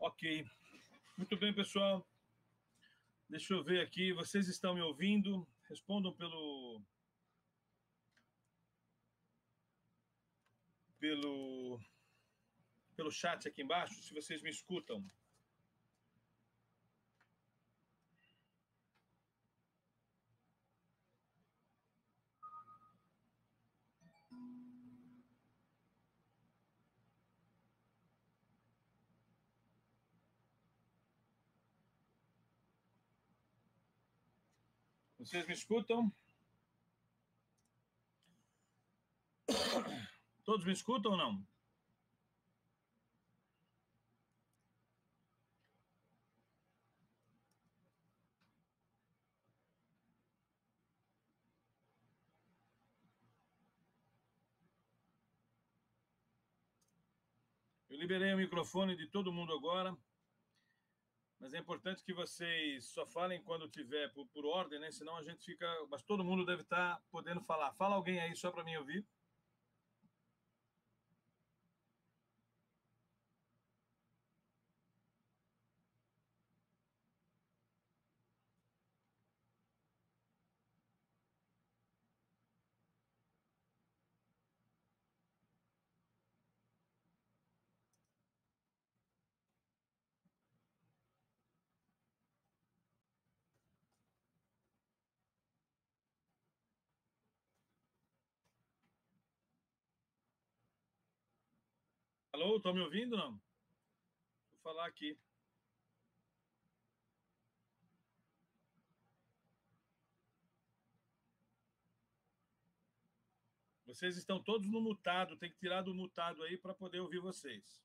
Ok. Muito bem, pessoal. Deixa eu ver aqui. Vocês estão me ouvindo? Respondam pelo chat aqui embaixo, se vocês me escutam. Vocês me escutam? Todos me escutam ou não? Eu liberei o microfone de todo mundo agora, mas é importante que vocês só falem quando tiver por ordem, né? Senão a gente fica... Mas todo mundo deve estar podendo falar. Fala alguém aí só para mim ouvir. Alô, estão me ouvindo ou não? Vou falar aqui. Vocês estão todos no mutado, tem que tirar do mutado aí para poder ouvir vocês.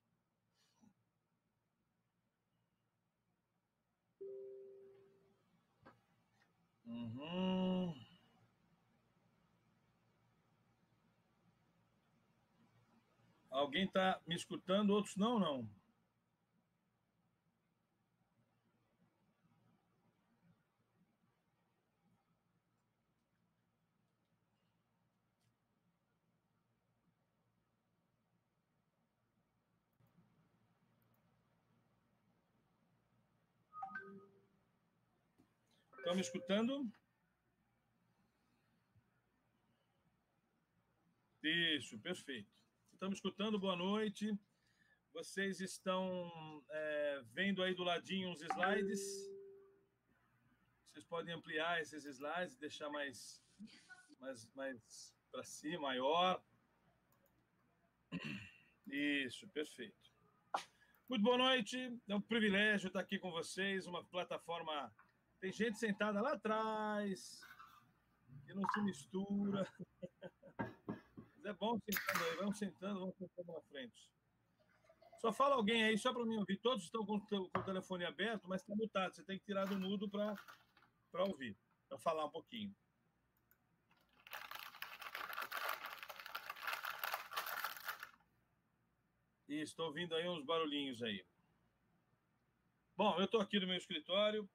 Alguém está me escutando, outros não. Estão me escutando? Isso, perfeito. Estão me escutando? Boa noite. Vocês estão vendo aí do ladinho uns slides? Vocês podem ampliar esses slides, deixar mais para cima, maior. Isso, perfeito. Muito boa noite. É um privilégio estar aqui com vocês, uma plataforma... Tem gente sentada lá atrás, que não se mistura. Mas é bom sentando aí, vamos sentando na frente. Só fala alguém aí, só para mim ouvir. Todos estão com o telefone aberto, mas está mutado. Você tem que tirar do mudo para ouvir, para falar um pouquinho. Isso, estou ouvindo aí uns barulhinhos aí. Bom, eu estou aqui no meu escritório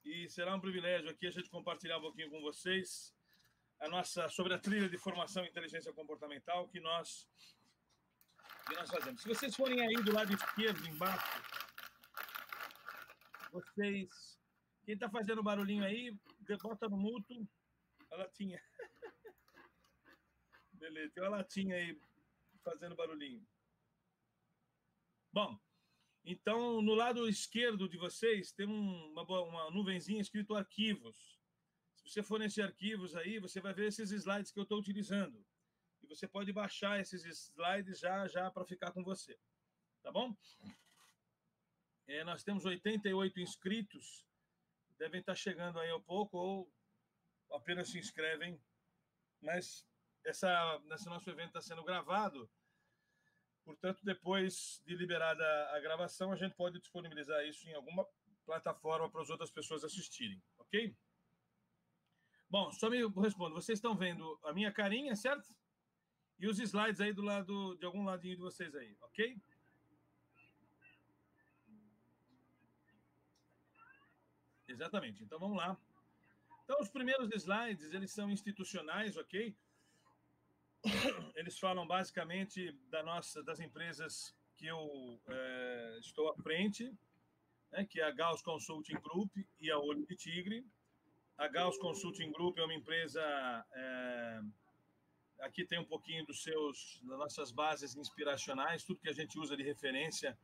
e será um privilégio aqui a gente compartilhar um pouquinho com vocês sobre a trilha de formação em inteligência comportamental que nós fazemos. Se vocês forem aí do lado esquerdo, embaixo, vocês... Quem está fazendo barulhinho aí, bota no mudo a latinha. Beleza, tem uma latinha aí fazendo barulhinho. Bom, então, no lado esquerdo de vocês, tem uma nuvenzinha escrito arquivos. Se você for nesse arquivos aí, você vai ver esses slides que eu estou utilizando. E você pode baixar esses slides já para ficar com você. Tá bom? Nós temos 88 inscritos. Devem estar chegando aí um pouco ou apenas se inscrevem. Mas esse nosso evento está sendo gravado. Portanto, depois de liberada a gravação, a gente pode disponibilizar isso em alguma plataforma para as outras pessoas assistirem, ok? Bom, só me respondo. Vocês estão vendo a minha carinha, certo? E os slides aí de algum ladinho de vocês aí, ok? Exatamente. Então, vamos lá. Então, os primeiros slides, eles são institucionais, ok? Eles falam basicamente das empresas que eu estou à frente, né, que é a Gauss Consulting Group e a Olho de Tigre. A Gauss Consulting Group é uma empresa... aqui tem um pouquinho das nossas bases inspiracionais, tudo que a gente usa de referência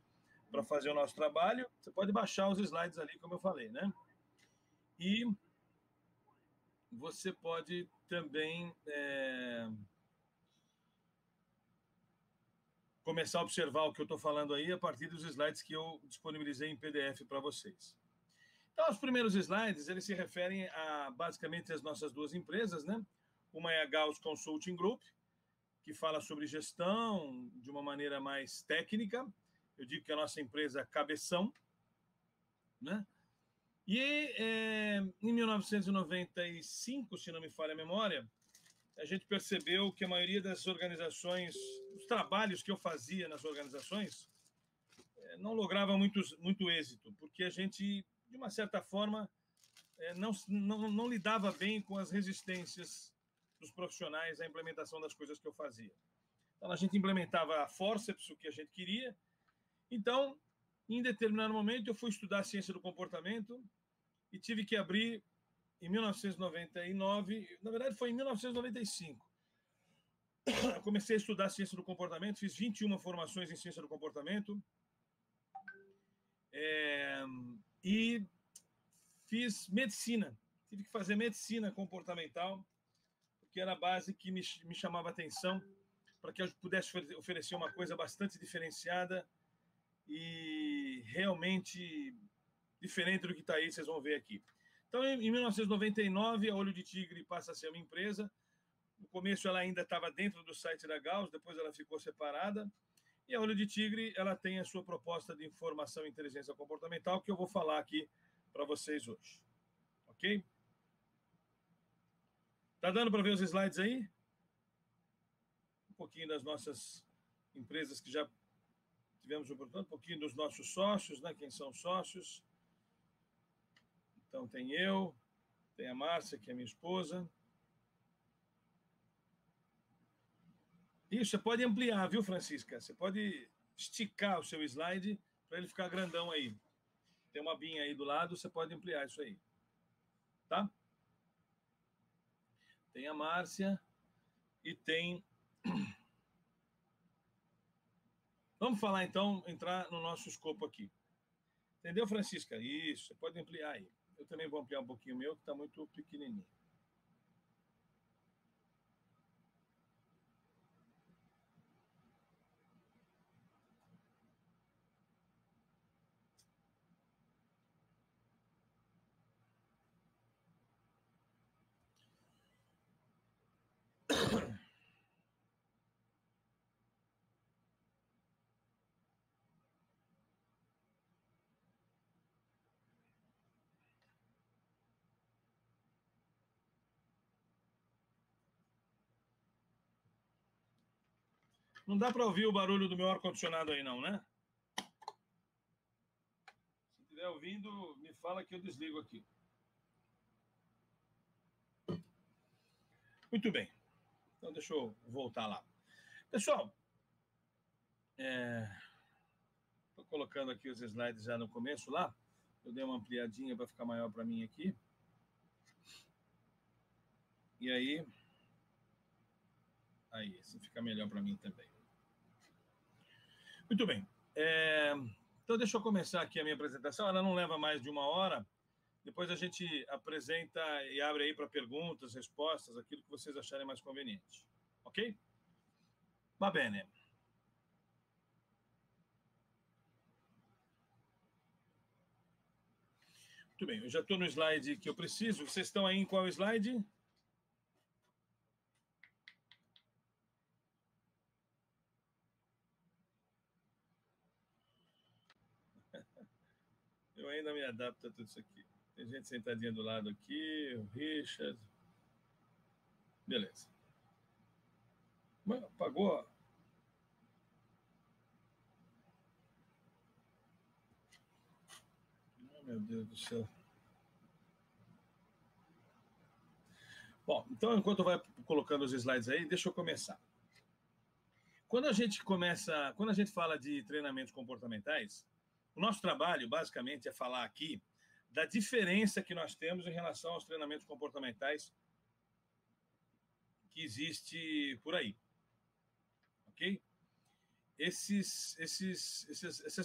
para fazer o nosso trabalho. Você pode baixar os slides ali, como eu falei, né? E você pode também começar a observar o que eu estou falando aí a partir dos slides que eu disponibilizei em PDF para vocês. Então, os primeiros slides, eles se referem a, basicamente, as nossas duas empresas, né? Uma é a Gauss Consulting Group, que fala sobre gestão de uma maneira mais técnica. Eu digo que a nossa empresa é cabeção, né? E em 1995, se não me falha a memória, a gente percebeu que a maioria das organizações, os trabalhos que eu fazia nas organizações, não lograva muito êxito, porque a gente, de uma certa forma, não lidava bem com as resistências dos profissionais à implementação das coisas que eu fazia. Então, a gente implementava a forceps, o que a gente queria. Então, em determinado momento, eu fui estudar a ciência do comportamento e tive que abrir, em 1999, na verdade foi em 1995, eu comecei a estudar a ciência do comportamento, fiz 21 formações em ciência do comportamento, e fiz medicina. Tive que fazer medicina comportamental, porque era a base que me chamava a atenção, para que eu pudesse oferecer uma coisa bastante diferenciada e realmente diferente do que está aí, vocês vão ver aqui. Então, em 1999, a Olho de Tigre passa a ser uma empresa. No começo, ela ainda estava dentro do site da Gauss, depois ela ficou separada. E a Olho de Tigre, ela tem a sua proposta de informação e inteligência comportamental, que eu vou falar aqui para vocês hoje. Ok? Tá dando para ver os slides aí? Um pouquinho das nossas empresas que já tivemos oportunidade, um pouquinho dos nossos sócios, né? Quem são sócios? Então, tem eu, tem a Márcia, que é minha esposa. Isso, você pode ampliar, viu, Francisca? Você pode esticar o seu slide para ele ficar grandão aí. Tem uma abinha aí do lado, você pode ampliar isso aí. Tá? Tem a Márcia e tem... Vamos falar, então, entrar no nosso escopo aqui. Entendeu, Francisca? Isso, você pode ampliar aí. Eu também vou ampliar um pouquinho o meu, que está muito pequenininho. Não dá para ouvir o barulho do meu ar-condicionado aí, não, né? Se estiver ouvindo, me fala que eu desligo aqui. Muito bem. Então, deixa eu voltar lá. Pessoal, estou colocando aqui os slides já no começo lá. Eu dei uma ampliadinha para ficar maior para mim aqui. E aí, assim fica melhor para mim também. Muito bem. Então, deixa eu começar aqui a minha apresentação. Ela não leva mais de 1 hora. Depois a gente apresenta e abre aí para perguntas, respostas, aquilo que vocês acharem mais conveniente. Ok? Va bene. Muito bem, eu já estou no slide que eu preciso. Vocês estão aí em qual slide? Eu ainda me adapto a tudo isso aqui. Tem gente sentadinha do lado aqui, o Richard. Beleza. Mano, apagou? Oh, meu Deus do céu. Bom, então enquanto vai colocando os slides aí, deixa eu começar. Quando a gente fala de treinamentos comportamentais, o nosso trabalho, basicamente, é falar aqui da diferença que nós temos em relação aos treinamentos comportamentais que existe por aí. Ok? Essas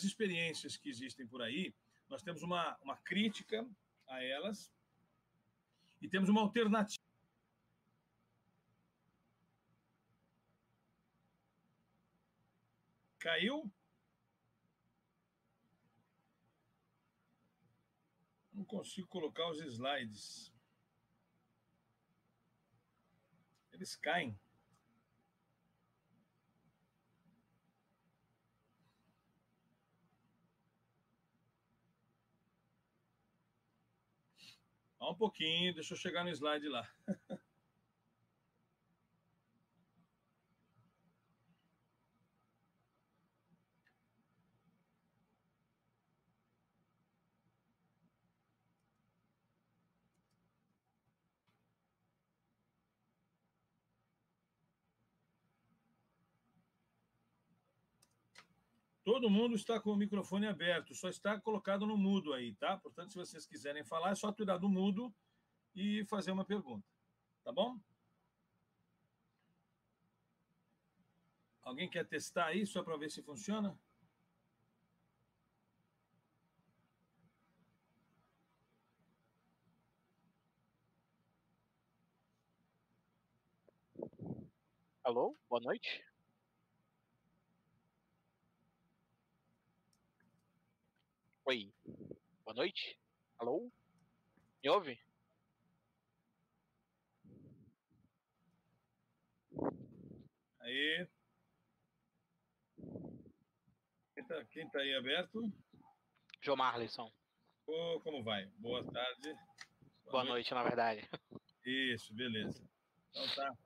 experiências que existem por aí, nós temos uma crítica a elas e temos uma alternativa. Caiu? Não consigo colocar os slides. Eles caem. Só um pouquinho, deixa eu chegar no slide lá. Todo mundo está com o microfone aberto, só está colocado no mudo aí, tá? Portanto, se vocês quiserem falar, é só tirar do mudo e fazer uma pergunta, tá bom? Alguém quer testar aí só para ver se funciona? Alô, boa noite. Oi, boa noite. Alô, me ouve? Aí. Quem tá aí aberto? João Marlisson. Oh, como vai? Boa tarde. Boa noite, na verdade. Isso, beleza. Então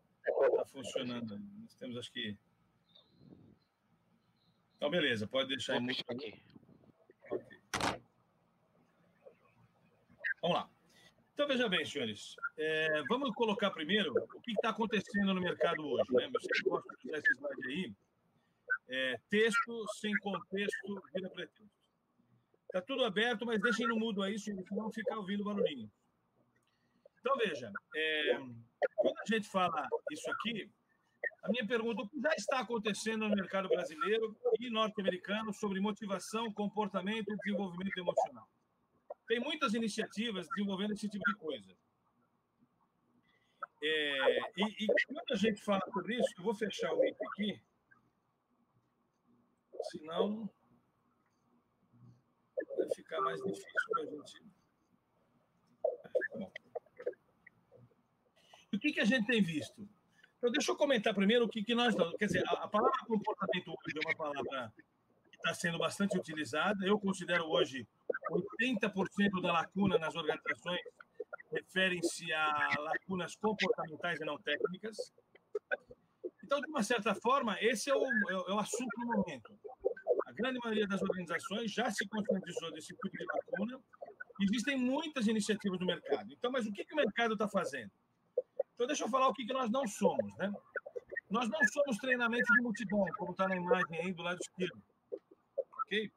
tá funcionando. Nós temos, acho que... Então, beleza, pode deixar Vou em fechar mudo. aqui. Ok. Vamos lá. Então, veja bem, senhores. Vamos colocar primeiro o que está acontecendo no mercado hoje. Né? Você gosta de usar esse slide aí. Texto sem contexto vira pretexto. Está tudo aberto, mas deixem no mudo aí, senão fica ouvindo barulhinho. Então, veja, quando a gente fala isso aqui, a minha pergunta: o que já está acontecendo no mercado brasileiro e norte-americano sobre motivação, comportamento e desenvolvimento emocional? Tem muitas iniciativas desenvolvendo esse tipo de coisa. E quando a gente fala sobre isso, eu vou fechar o mic aqui, senão vai ficar mais difícil para a gente. Bom. O que a gente tem visto? Então, deixa eu comentar primeiro o que nós... Quer dizer, a palavra comportamento hoje é uma palavra que está sendo bastante utilizada. Eu considero hoje 80% da lacuna nas organizações referem-se a lacunas comportamentais e não técnicas. Então, de uma certa forma, esse é o assunto do momento. A grande maioria das organizações já se conscientizou desse tipo de lacuna. Existem muitas iniciativas no mercado. Então, mas o que o mercado está fazendo? Então, deixa eu falar o que nós não somos, né? Nós não somos treinamentos de multidão, como está na imagem aí do lado esquerdo. Ok?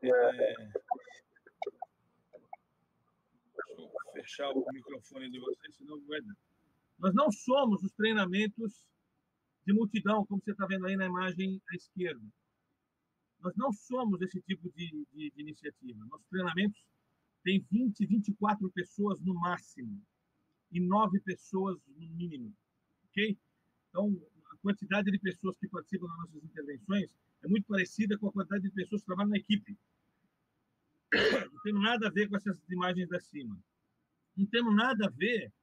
Deixa eu fechar o microfone de vocês, senão vai dar. Nós não somos os treinamentos de multidão, como você está vendo aí na imagem à esquerda. Nós não somos esse tipo de iniciativa. Nossos treinamentos têm 20, 24 pessoas no máximo e 9 pessoas no mínimo. Ok? Então, a quantidade de pessoas que participam das nossas intervenções é muito parecida com a quantidade de pessoas que trabalham na equipe. Não tem nada a ver com essas imagens da cima. Não temos nada a ver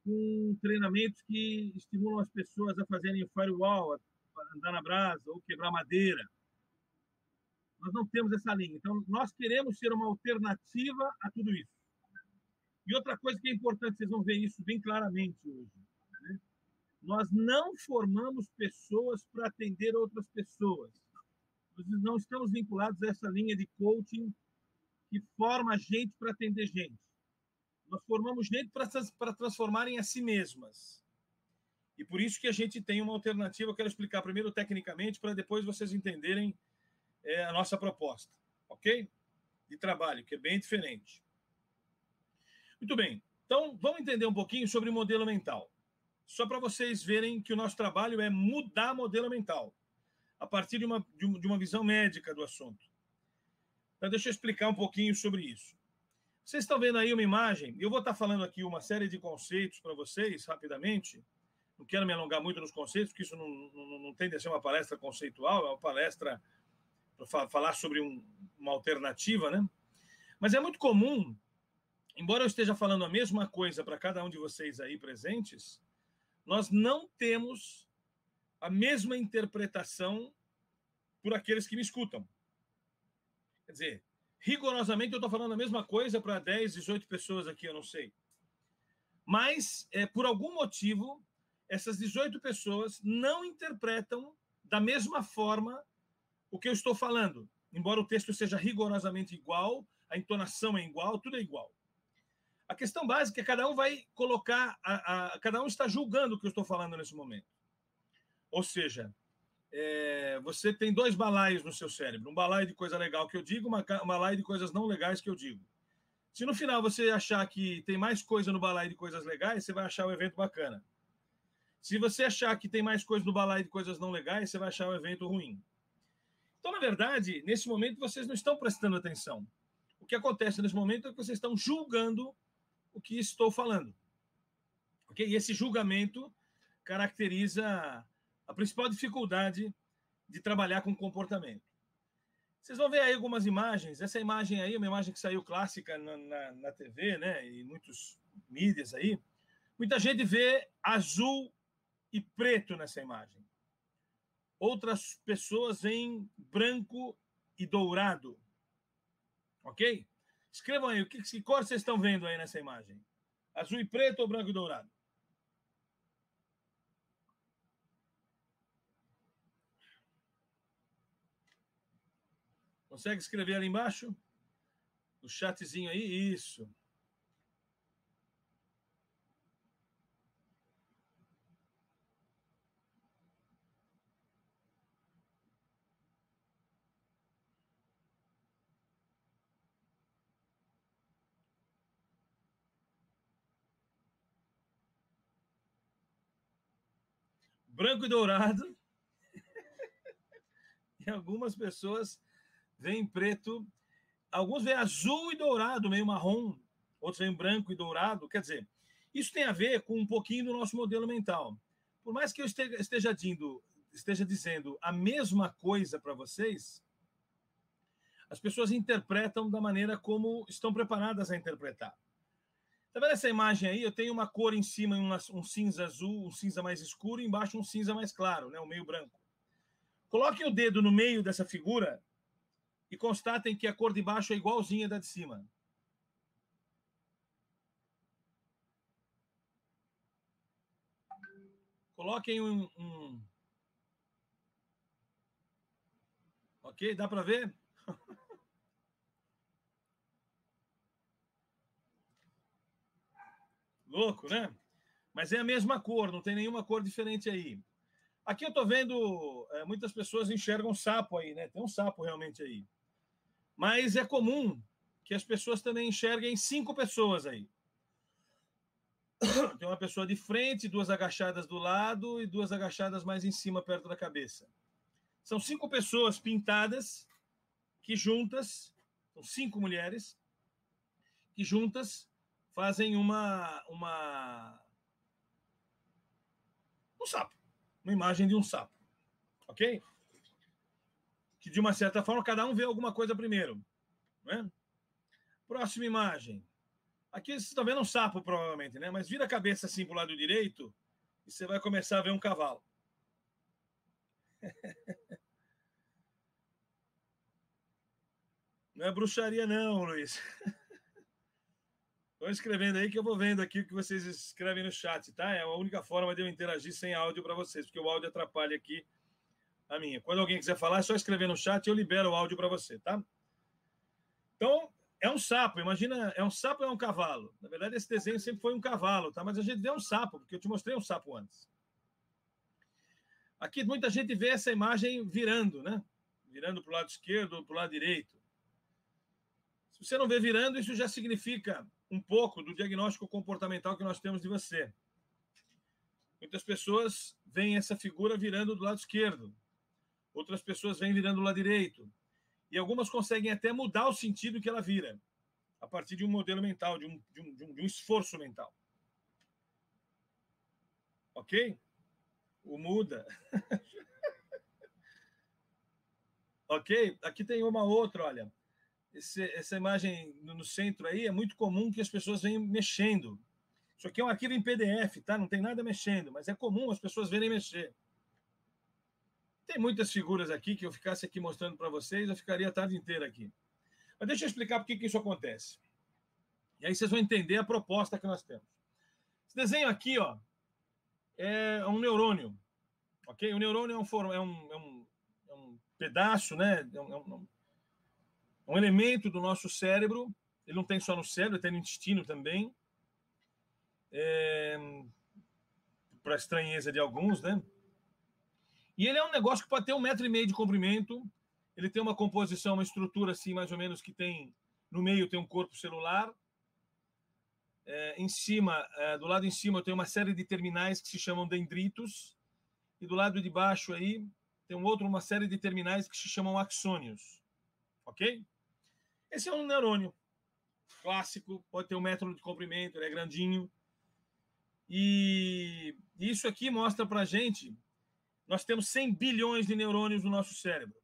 com treinamentos que estimulam as pessoas a fazerem firewall, a andar na brasa ou quebrar madeira. Nós não temos essa linha. Então, nós queremos ser uma alternativa a tudo isso. E outra coisa que é importante, vocês vão ver isso bem claramente hoje, né? Nós não formamos pessoas para atender outras pessoas. Nós não estamos vinculados a essa linha de coaching que forma gente para atender gente. Nós formamos gente para transformarem a si mesmas. E por isso que a gente tem uma alternativa. Eu quero explicar primeiro tecnicamente, para depois vocês entenderem a nossa proposta, ok? De trabalho, que é bem diferente. Muito bem. Então, vamos entender um pouquinho sobre modelo mental. Só para vocês verem que o nosso trabalho é mudar modelo mental, a partir de uma visão médica do assunto. Então, deixa eu explicar um pouquinho sobre isso. Vocês estão vendo aí uma imagem, eu vou estar falando aqui uma série de conceitos para vocês, rapidamente. Não quero me alongar muito nos conceitos, porque isso não tem de ser uma palestra conceitual, é uma palestra para falar sobre uma alternativa, né? Mas é muito comum, embora eu esteja falando a mesma coisa para cada um de vocês aí presentes, nós não temos a mesma interpretação por aqueles que me escutam. Quer dizer, rigorosamente eu estou falando a mesma coisa para 10, 18 pessoas aqui, eu não sei. Mas, por algum motivo, essas 18 pessoas não interpretam da mesma forma o que eu estou falando. Embora o texto seja rigorosamente igual, a entonação é igual, tudo é igual. A questão básica é que cada um vai colocar, cada um está julgando o que eu estou falando nesse momento. Ou seja, você tem dois balaios no seu cérebro. Um balaio de coisa legal que eu digo, uma balaio de coisas não legais que eu digo. Se no final você achar que tem mais coisa no balaio de coisas legais, você vai achar o evento bacana. Se você achar que tem mais coisa no balaio de coisas não legais, você vai achar o evento ruim. Então, na verdade, nesse momento, vocês não estão prestando atenção. O que acontece nesse momento é que vocês estão julgando o que estou falando. Okay? E esse julgamento caracteriza a principal dificuldade de trabalhar com comportamento. Vocês vão ver aí algumas imagens. Essa imagem aí é uma imagem que saiu clássica na TV, né? E muitos mídias aí. Muita gente vê azul e preto nessa imagem. Outras pessoas veem branco e dourado. Ok? Escrevam aí, que cor vocês estão vendo aí nessa imagem? Azul e preto ou branco e dourado? Consegue escrever ali embaixo? O chatzinho aí, isso. Branco e dourado. E algumas pessoas veem preto. Alguns veem azul e dourado, meio marrom. Outros veem branco e dourado. Quer dizer, isso tem a ver com um pouquinho do nosso modelo mental. Por mais que eu esteja dizendo a mesma coisa para vocês, as pessoas interpretam da maneira como estão preparadas a interpretar. Tá vendo essa imagem aí? Eu tenho uma cor em cima, um cinza azul, um cinza mais escuro, e embaixo um cinza mais claro, né? Um meio branco. Coloquem o dedo no meio dessa figura e constatem que a cor de baixo é igualzinha da de cima. Coloquem Ok, dá para ver? Louco, né? Mas é a mesma cor, não tem nenhuma cor diferente aí. Aqui eu estou vendo, muitas pessoas enxergam sapo aí, né? Tem um sapo realmente aí. Mas é comum que as pessoas também enxerguem 5 pessoas aí. Tem uma pessoa de frente, 2 agachadas do lado e 2 agachadas mais em cima, perto da cabeça. São 5 pessoas pintadas que juntas, são 5 mulheres, que juntas fazem um sapo, uma imagem de um sapo, ok? Que de uma certa forma cada um vê alguma coisa primeiro, né? Próxima imagem. Aqui vocês estão vendo um sapo provavelmente, né? Mas vira a cabeça assim para o lado direito e você vai começar a ver um cavalo. Não é bruxaria não, Luiz. Estou escrevendo aí que eu vou vendo aqui o que vocês escrevem no chat, tá? É a única forma de eu interagir sem áudio para vocês, porque o áudio atrapalha aqui a minha. Quando alguém quiser falar, é só escrever no chat e eu libero o áudio para você, tá? Então, é um sapo. Imagina, é um sapo ou é um cavalo? Na verdade, esse desenho sempre foi um cavalo, tá? Mas a gente vê um sapo, porque eu te mostrei um sapo antes. Aqui muita gente vê essa imagem virando, né? Virando para o lado esquerdo ou para o lado direito. Se você não vê virando, isso já significa um pouco do diagnóstico comportamental que nós temos de você. Muitas pessoas veem essa figura virando do lado esquerdo. Outras pessoas veem virando do lado direito. E algumas conseguem até mudar o sentido que ela vira, a partir de um modelo mental, de um esforço mental. Ok? O muda. Ok? Aqui tem uma outra, olha. Essa imagem no centro aí é muito comum que as pessoas venham mexendo. Isso aqui é um arquivo em PDF, tá? Não tem nada mexendo, mas é comum as pessoas verem mexer. Tem muitas figuras aqui que eu ficasse aqui mostrando para vocês, eu ficaria a tarde inteira aqui. Mas deixa eu explicar por que isso acontece. E aí vocês vão entender a proposta que nós temos. Esse desenho aqui, ó, é um neurônio. Ok? O neurônio é um pedaço, né? Um elemento do nosso cérebro. Ele não tem só no cérebro, ele tem no intestino também. Para estranheza de alguns, né? E ele é um negócio que pode ter 1,5 metro de comprimento. Ele tem uma composição, uma estrutura assim, mais ou menos, que tem no meio tem um corpo celular. Em cima, do lado em cima, tem uma série de terminais que se chamam dendritos. E do lado de baixo aí tem uma série de terminais que se chamam axônios. Ok? Esse é um neurônio clássico, pode ter 1 metro de comprimento, ele é grandinho. E isso aqui mostra para a gente, nós temos 100 bilhões de neurônios no nosso cérebro.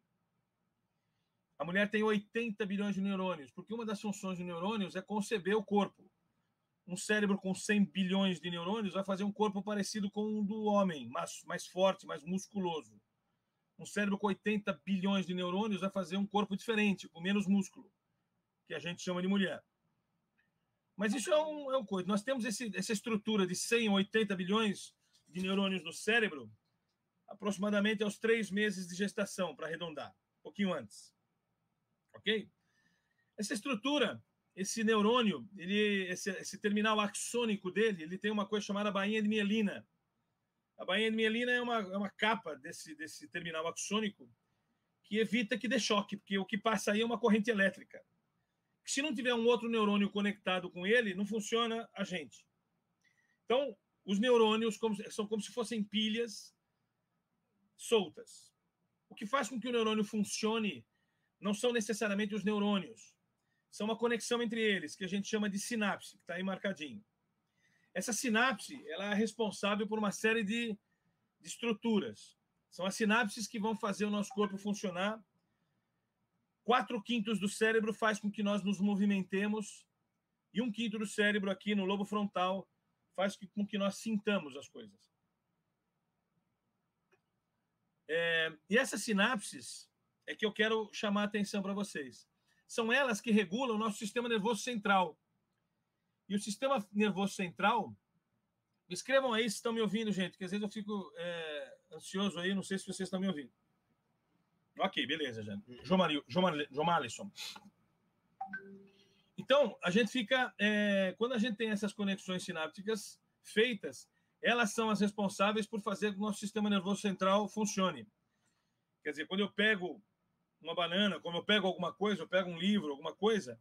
A mulher tem 80 bilhões de neurônios, porque uma das funções de neurônios é conceber o corpo. Um cérebro com 100 bilhões de neurônios vai fazer um corpo parecido com o do homem, mais forte, mais musculoso. Um cérebro com 80 bilhões de neurônios vai fazer um corpo diferente, com menos músculo, que a gente chama de mulher. Mas isso é um coisa. Nós temos essa estrutura de 100 ou 80 bilhões de neurônios no cérebro, aproximadamente aos 3 meses de gestação, para arredondar, um pouquinho antes. Ok? Essa estrutura, esse neurônio, esse terminal axônico dele, ele tem uma coisa chamada bainha de mielina. A bainha de mielina é uma capa desse terminal axônico que evita que dê choque, porque o que passa aí é uma corrente elétrica. Se não tiver um outro neurônio conectado com ele, não funciona a gente. Então, os neurônios são como se fossem pilhas soltas. O que faz com que o neurônio funcione não são necessariamente os neurônios. São uma conexão entre eles, que a gente chama de sinapse, que está aí marcadinho. Essa sinapse ela é responsável por uma série de estruturas. São as sinapses que vão fazer o nosso corpo funcionar. 4/5 do cérebro faz com que nós nos movimentemos e 1/5 do cérebro aqui no lobo frontal faz com que nós sintamos as coisas. E essas sinapses é que eu quero chamar a atenção para vocês. São elas que regulam o nosso sistema nervoso central. E o sistema nervoso central... Me escrevam aí se estão me ouvindo, gente, que às vezes eu fico ansioso aí, não sei se vocês estão me ouvindo. Ok, beleza, já. João Malisson. Então, a gente fica... quando a gente tem essas conexões sinápticas feitas, elas são as responsáveis por fazer com que o nosso sistema nervoso central funcione. Quer dizer, quando eu pego uma banana, quando eu pego alguma coisa, eu pego um livro, alguma coisa,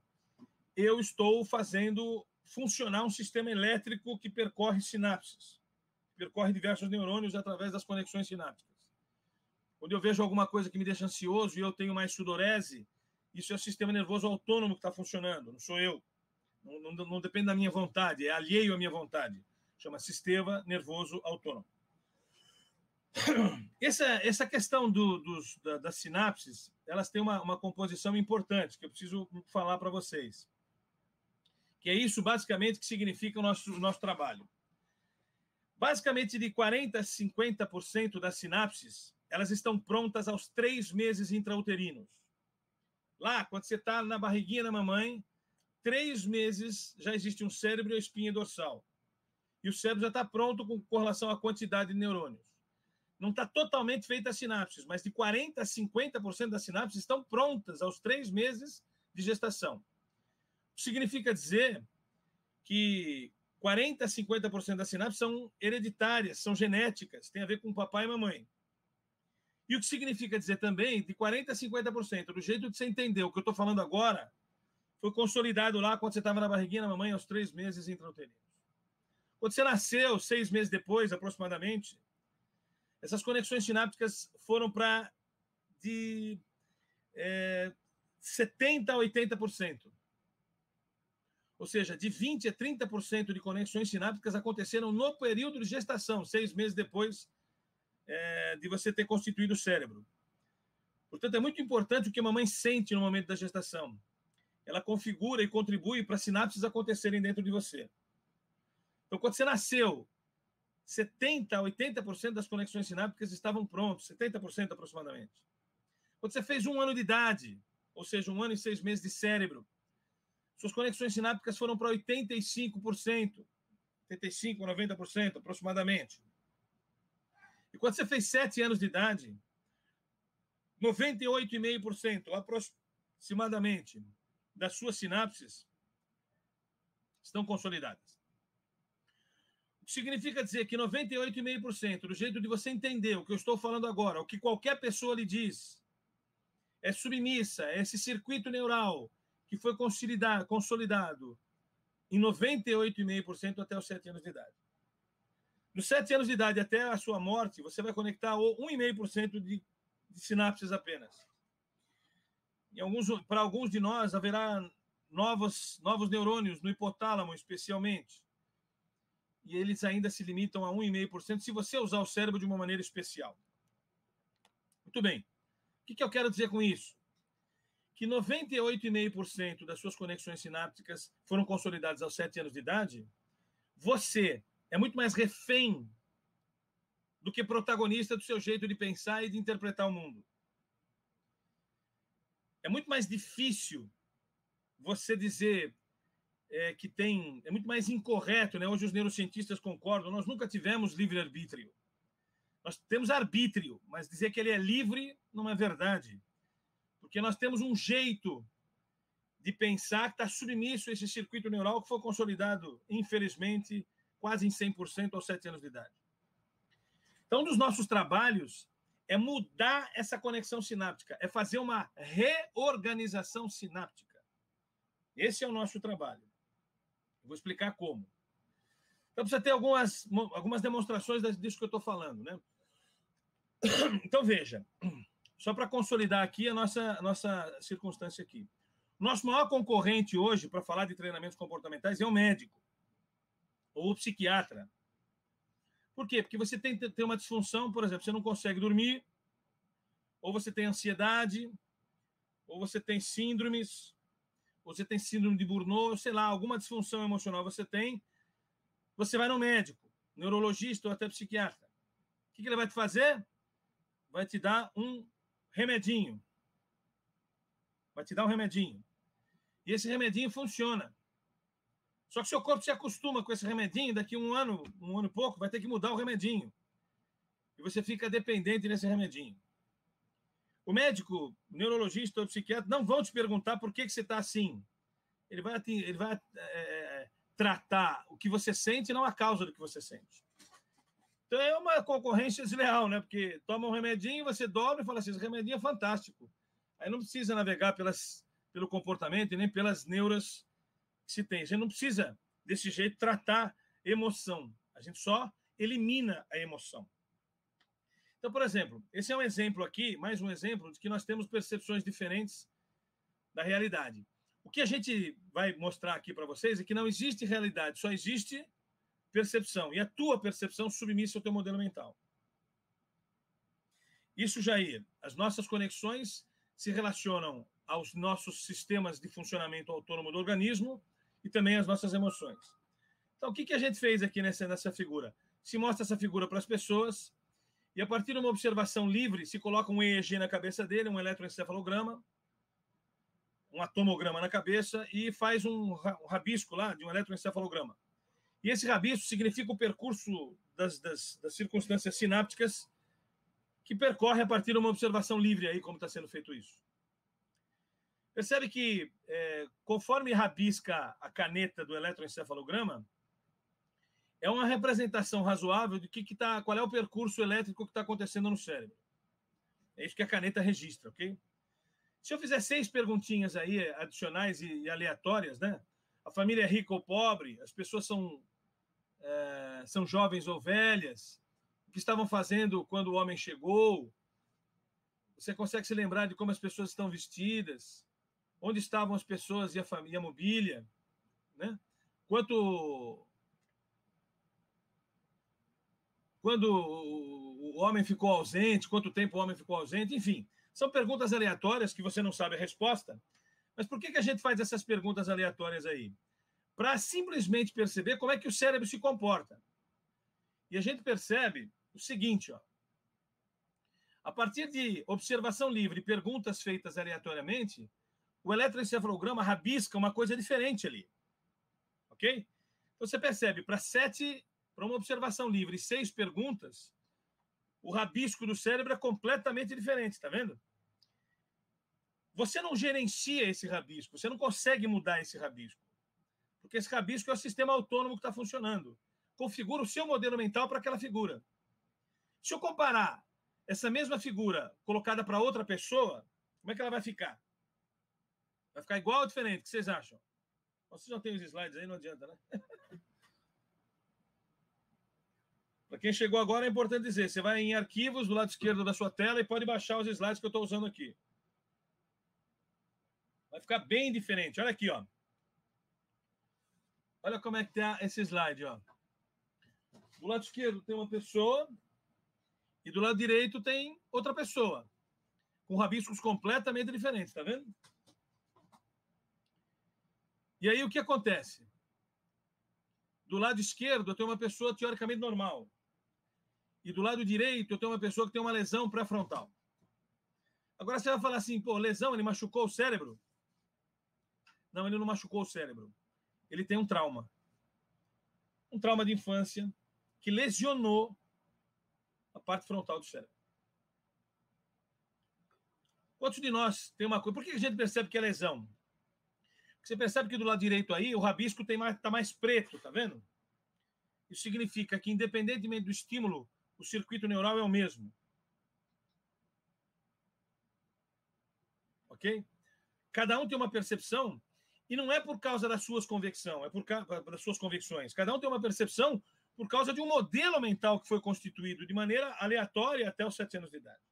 eu estou fazendo funcionar um sistema elétrico que percorre sinapses, percorre diversos neurônios através das conexões sinápticas. Quando eu vejo alguma coisa que me deixa ansioso e eu tenho mais sudorese, isso é o sistema nervoso autônomo que está funcionando, não sou eu. Não depende da minha vontade, é alheio à minha vontade. Chama sistema nervoso autônomo. Essa questão das sinapses, elas têm uma composição importante, que eu preciso falar para vocês. Que é isso, basicamente, que significa o nosso trabalho. Basicamente, de 40% a 50% das sinapses, elas estão prontas aos 3 meses intrauterinos. Lá, quando você está na barriguinha da mamãe, 3 meses já existe um cérebro e a espinha dorsal. E o cérebro já está pronto com relação à quantidade de neurônios. Não está totalmente feita as sinapses, mas de 40% a 50% das sinapses estão prontas aos 3 meses de gestação. Significa dizer que 40% a 50% das sinapses são hereditárias, são genéticas, tem a ver com papai e mamãe. E o que significa dizer também de 40% a 50%. Do jeito que você entendeu o que eu estou falando agora, foi consolidado lá quando você estava na barriguinha da mamãe aos 3 meses intrauterinos. Quando você nasceu, 6 meses depois, aproximadamente, essas conexões sinápticas foram para de 70% a 80%. Ou seja, de 20% a 30% de conexões sinápticas aconteceram no período de gestação, 6 meses depois de você ter constituído o cérebro. Portanto, é muito importante o que a mamãe sente no momento da gestação. Ela configura e contribui para sinapses acontecerem dentro de você. Então, quando você nasceu, 70% a 80% das conexões sinápticas estavam prontas, 70% aproximadamente. Quando você fez 1 ano de idade, ou seja, 1 ano e 6 meses de cérebro, suas conexões sinápticas foram para 85%, 85% a 90% aproximadamente. E quando você fez 7 anos de idade, 98,5% aproximadamente das suas sinapses estão consolidadas. O que significa dizer que 98,5%, do jeito de você entender o que eu estou falando agora, o que qualquer pessoa lhe diz, é submissa, é esse circuito neural que foi consolidado em 98,5% até os 7 anos de idade. Dos 7 anos de idade até a sua morte, você vai conectar 1,5% de sinapses apenas. Para alguns de nós, haverá novos neurônios no hipotálamo, especialmente. E eles ainda se limitam a 1,5% se você usar o cérebro de uma maneira especial. Muito bem. O que eu quero dizer com isso? Que 98,5% das suas conexões sinápticas foram consolidadas aos 7 anos de idade. Você é muito mais refém do que protagonista do seu jeito de pensar e de interpretar o mundo. É muito mais difícil você dizer que tem... É muito mais incorreto, né? Hoje os neurocientistas concordam, nós nunca tivemos livre-arbítrio. Nós temos arbítrio, mas dizer que ele é livre não é verdade. Porque nós temos um jeito de pensar que está submisso a esse circuito neural que foi consolidado, infelizmente, quase em 100% aos 7 anos de idade. Então, um dos nossos trabalhos é mudar essa conexão sináptica, é fazer uma reorganização sináptica. Esse é o nosso trabalho. Eu vou explicar como. Então, precisa ter algumas demonstrações disso que eu estou falando, né? Então, veja, só para consolidar aqui a nossa circunstância aqui. Nosso maior concorrente hoje, para falar de treinamentos comportamentais, é o médico ou o psiquiatra. Por quê? Porque você tem uma disfunção, por exemplo, você não consegue dormir, ou você tem ansiedade, ou você tem síndromes, ou você tem síndrome de Burnout, sei lá, alguma disfunção emocional você tem, você vai no médico, neurologista ou até psiquiatra. O que ele vai te fazer? Vai te dar um remedinho. Vai te dar um remedinho. E esse remedinho funciona. Só que seu corpo se acostuma com esse remedinho, daqui um ano e pouco, vai ter que mudar o remedinho. E você fica dependente desse remedinho. O médico, o neurologista ou o psiquiatra não vão te perguntar por que você está assim. Ele vai tratar o que você sente e não a causa do que você sente. Então é uma concorrência desleal, né? Porque toma um remedinho, você dorme e fala assim, esse remedinho é fantástico. Aí não precisa navegar pelo comportamento e nem pelas neuras que se tem. A gente não precisa, desse jeito, tratar emoção. A gente só elimina a emoção. Então, por exemplo, esse é um exemplo aqui, mais um exemplo de que nós temos percepções diferentes da realidade. O que a gente vai mostrar aqui para vocês é que não existe realidade, só existe percepção. E a tua percepção submissa ao teu modelo mental. Isso, Jair, as nossas conexões se relacionam aos nossos sistemas de funcionamento autônomo do organismo e também às nossas emoções. Então, o que a gente fez aqui nessa figura? Se mostra essa figura para as pessoas e, a partir de uma observação livre, se coloca um EEG na cabeça dele, um eletroencefalograma, um atomograma na cabeça e faz um rabisco lá de um eletroencefalograma. E esse rabisco significa o percurso das circunstâncias sinápticas que percorre a partir de uma observação livre aí, como está sendo feito isso. Percebe que, conforme rabisca a caneta do eletroencefalograma, é uma representação razoável de qual é o percurso elétrico que está acontecendo no cérebro. É isso que a caneta registra, ok? Se eu fizer 6 perguntinhas aí, adicionais e aleatórias, né? A família é rica ou pobre, as pessoas são jovens ou velhas, o que estavam fazendo quando o homem chegou, você consegue se lembrar de como as pessoas estão vestidas, onde estavam as pessoas e a mobília, né? Quando o homem ficou ausente, quanto tempo o homem ficou ausente, enfim. São perguntas aleatórias que você não sabe a resposta. Mas por que a gente faz essas perguntas aleatórias aí? Para simplesmente perceber como é que o cérebro se comporta. E a gente percebe o seguinte, ó. A partir de observação livre e perguntas feitas aleatoriamente, o eletroencefalograma rabisca uma coisa diferente ali. Ok? Então você percebe, para uma observação livre e 6 perguntas, o rabisco do cérebro é completamente diferente, tá vendo? Você não gerencia esse rabisco, você não consegue mudar esse rabisco. Porque esse rabisco é o sistema autônomo que está funcionando. Configura o seu modelo mental para aquela figura. Se eu comparar essa mesma figura colocada para outra pessoa, como é que ela vai ficar? Vai ficar igual ou diferente? O que vocês acham? Vocês já têm os slides aí, não adianta, né? Para quem chegou agora, é importante dizer, você vai em arquivos do lado esquerdo da sua tela e pode baixar os slides que eu estou usando aqui. Vai ficar bem diferente. Olha aqui, ó. Olha como é que tá esse slide, ó. Do lado esquerdo tem uma pessoa e do lado direito tem outra pessoa, com rabiscos completamente diferentes, tá vendo? E aí o que acontece? Do lado esquerdo eu tenho uma pessoa teoricamente normal. E do lado direito eu tenho uma pessoa que tem uma lesão pré-frontal. Agora você vai falar assim, pô, lesão, ele machucou o cérebro? Não, ele não machucou o cérebro. Ele tem um trauma. Um trauma de infância que lesionou a parte frontal do cérebro. Quantos de nós tem uma coisa? Por que a gente percebe que é lesão? Porque você percebe que do lado direito aí o rabisco tá mais preto, tá vendo? Isso significa que, independentemente do estímulo, o circuito neural é o mesmo. Ok? Cada um tem uma percepção e não é por causa das suas convicções, é por causa das suas convicções. Cada um tem uma percepção por causa de um modelo mental que foi constituído de maneira aleatória até os 7 anos de idade.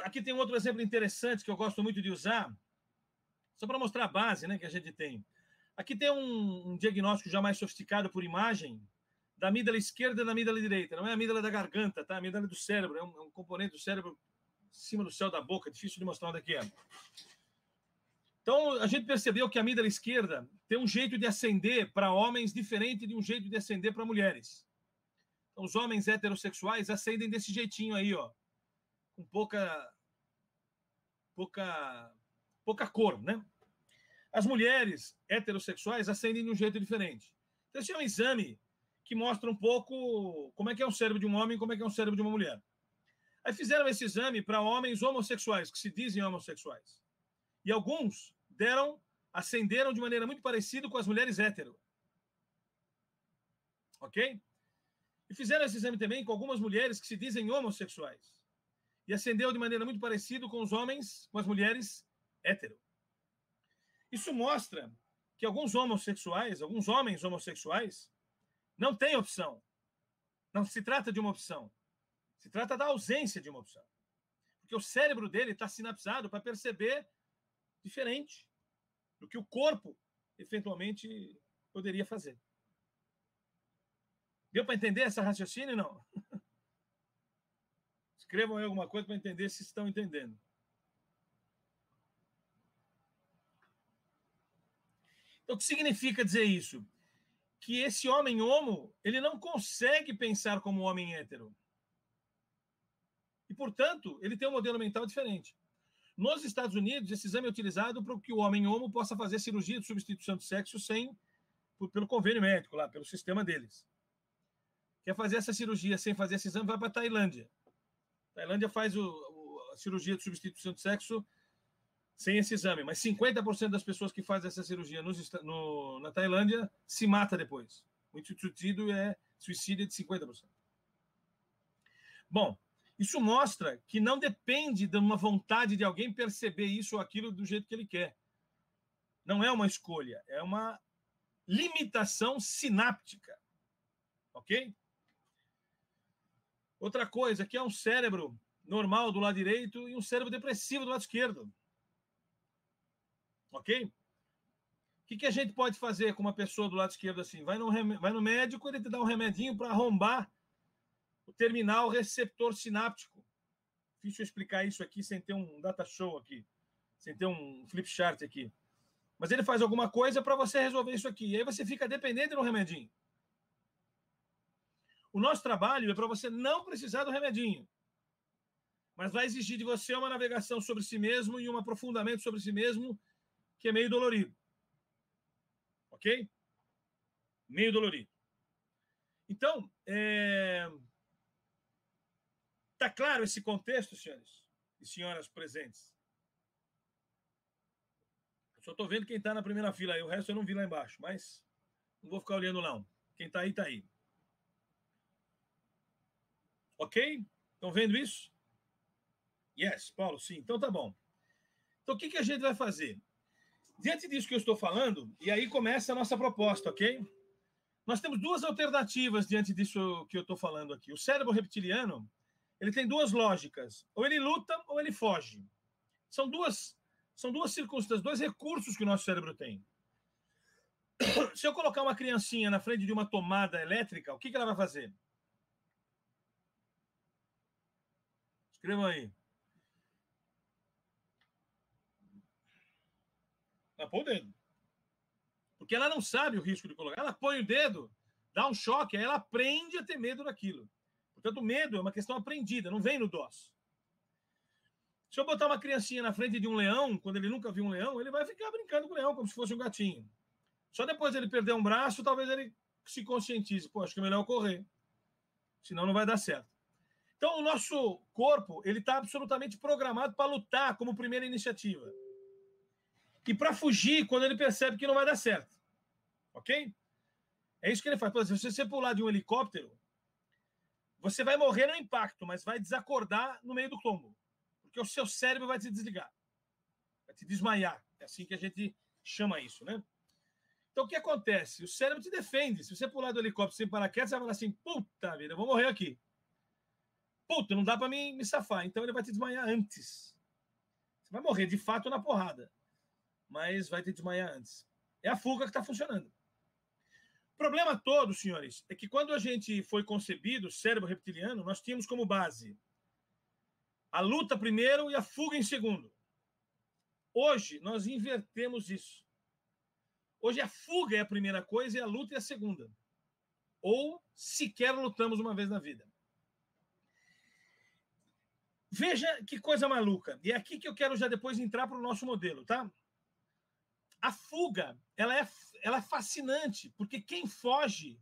Aqui tem um outro exemplo interessante que eu gosto muito de usar, só para mostrar a base, né, que a gente tem. Aqui tem um diagnóstico já mais sofisticado por imagem da amígdala esquerda e da amígdala direita. Não é a amígdala da garganta, tá? A amígdala do cérebro, é um componente do cérebro em cima do céu da boca, difícil de mostrar onde é que é. Então, a gente percebeu que a amígdala esquerda tem um jeito de acender para homens diferente de um jeito de acender para mulheres. Então, os homens heterossexuais acendem desse jeitinho aí, ó, com pouca cor, né? As mulheres heterossexuais acendem de um jeito diferente. Então, esse é um exame que mostra um pouco como é que é o cérebro de um homem e como é que é o cérebro de uma mulher. Aí fizeram esse exame para homens homossexuais, que se dizem homossexuais. E alguns acenderam de maneira muito parecida com as mulheres hétero. Ok? E fizeram esse exame também com algumas mulheres que se dizem homossexuais. E acendeu de maneira muito parecida com os homens, com as mulheres hétero. Isso mostra que alguns homens homossexuais, não têm opção. Não se trata de uma opção. Se trata da ausência de uma opção. Porque o cérebro dele está sinapsado para perceber diferente do que o corpo, eventualmente, poderia fazer. Deu para entender essa raciocínio? Não. Escrevam aí alguma coisa para entender se estão entendendo. Então, o que significa dizer isso? Que esse homem homo, ele não consegue pensar como um homem hétero. E, portanto, ele tem um modelo mental diferente. Nos Estados Unidos, esse exame é utilizado para que o homem homo possa fazer cirurgia de substituição de sexo pelo convênio médico, lá, pelo sistema deles. Quer fazer essa cirurgia sem fazer esse exame, vai para a Tailândia. A Tailândia faz a cirurgia de substituição de sexo sem esse exame, mas 50% das pessoas que fazem essa cirurgia na Tailândia se mata depois. O suicídio é de 50%. Bom, Isso mostra que não depende de uma vontade de alguém perceber isso ou aquilo do jeito que ele quer. Não é uma escolha, é uma limitação sináptica. Ok? Outra coisa, que é um cérebro normal do lado direito e um cérebro depressivo do lado esquerdo. Ok? O que a gente pode fazer com uma pessoa do lado esquerdo assim? Vai no médico, ele te dá um remedinho para arrombar o terminal receptor sináptico. Difícil eu explicar isso aqui sem ter um data show aqui, sem ter um flip chart aqui. Mas ele faz alguma coisa para você resolver isso aqui. E aí você fica dependente do remedinho. O nosso trabalho é para você não precisar do remedinho. Mas vai exigir de você uma navegação sobre si mesmo e um aprofundamento sobre si mesmo que é meio dolorido. Ok? Meio dolorido. Então, tá claro esse contexto, senhores e senhoras presentes? Eu só estou vendo quem está na primeira fila aí, o resto eu não vi lá embaixo, mas não vou ficar olhando não. Quem está aí, está aí. Ok? Estão vendo isso? Yes, Paulo, sim. Então tá bom. Então o que a gente vai fazer? Diante disso que eu estou falando, e aí começa a nossa proposta, ok? Nós temos duas alternativas diante disso que eu estou falando aqui. O cérebro reptiliano, ele tem duas lógicas. Ou ele luta ou ele foge. São duas circunstâncias, dois recursos que o nosso cérebro tem. Se eu colocar uma criancinha na frente de uma tomada elétrica, o que ela vai fazer? Escrevam aí. Ela põe o dedo. Porque ela não sabe o risco de colocar. Ela põe o dedo, dá um choque, aí ela aprende a ter medo daquilo. Portanto, o medo é uma questão aprendida, não vem no DOS. Se eu botar uma criancinha na frente de um leão, quando ele nunca viu um leão, ele vai ficar brincando com o leão, como se fosse um gatinho. Só depois ele perder um braço, talvez ele se conscientize. Pô, acho que é melhor correr. Senão não vai dar certo. Então, o nosso corpo, ele está absolutamente programado para lutar como primeira iniciativa. E para fugir quando ele percebe que não vai dar certo. Ok? É isso que ele faz. Por exemplo, se você pular de um helicóptero, você vai morrer no impacto, mas vai desacordar no meio do tombo. Porque o seu cérebro vai te desligar. Vai te desmaiar. É assim que a gente chama isso, né? Então, o que acontece? O cérebro te defende. Se você pular do helicóptero sem paraquedas, você vai falar assim, puta vida, eu vou morrer aqui. Puta, não dá para me safar. Então, ele vai te desmaiar antes. Você vai morrer, de fato, na porrada. Mas vai te desmaiar antes. É a fuga que está funcionando. O problema todo, senhores, é que quando a gente foi concebido, cérebro reptiliano, nós tínhamos como base a luta primeiro e a fuga em segundo. Hoje, nós invertemos isso. Hoje, a fuga é a primeira coisa e a luta é a segunda. Ou sequer lutamos uma vez na vida. Veja que coisa maluca. E é aqui que eu quero já depois entrar para o nosso modelo, tá? A fuga, ela é fascinante, porque quem foge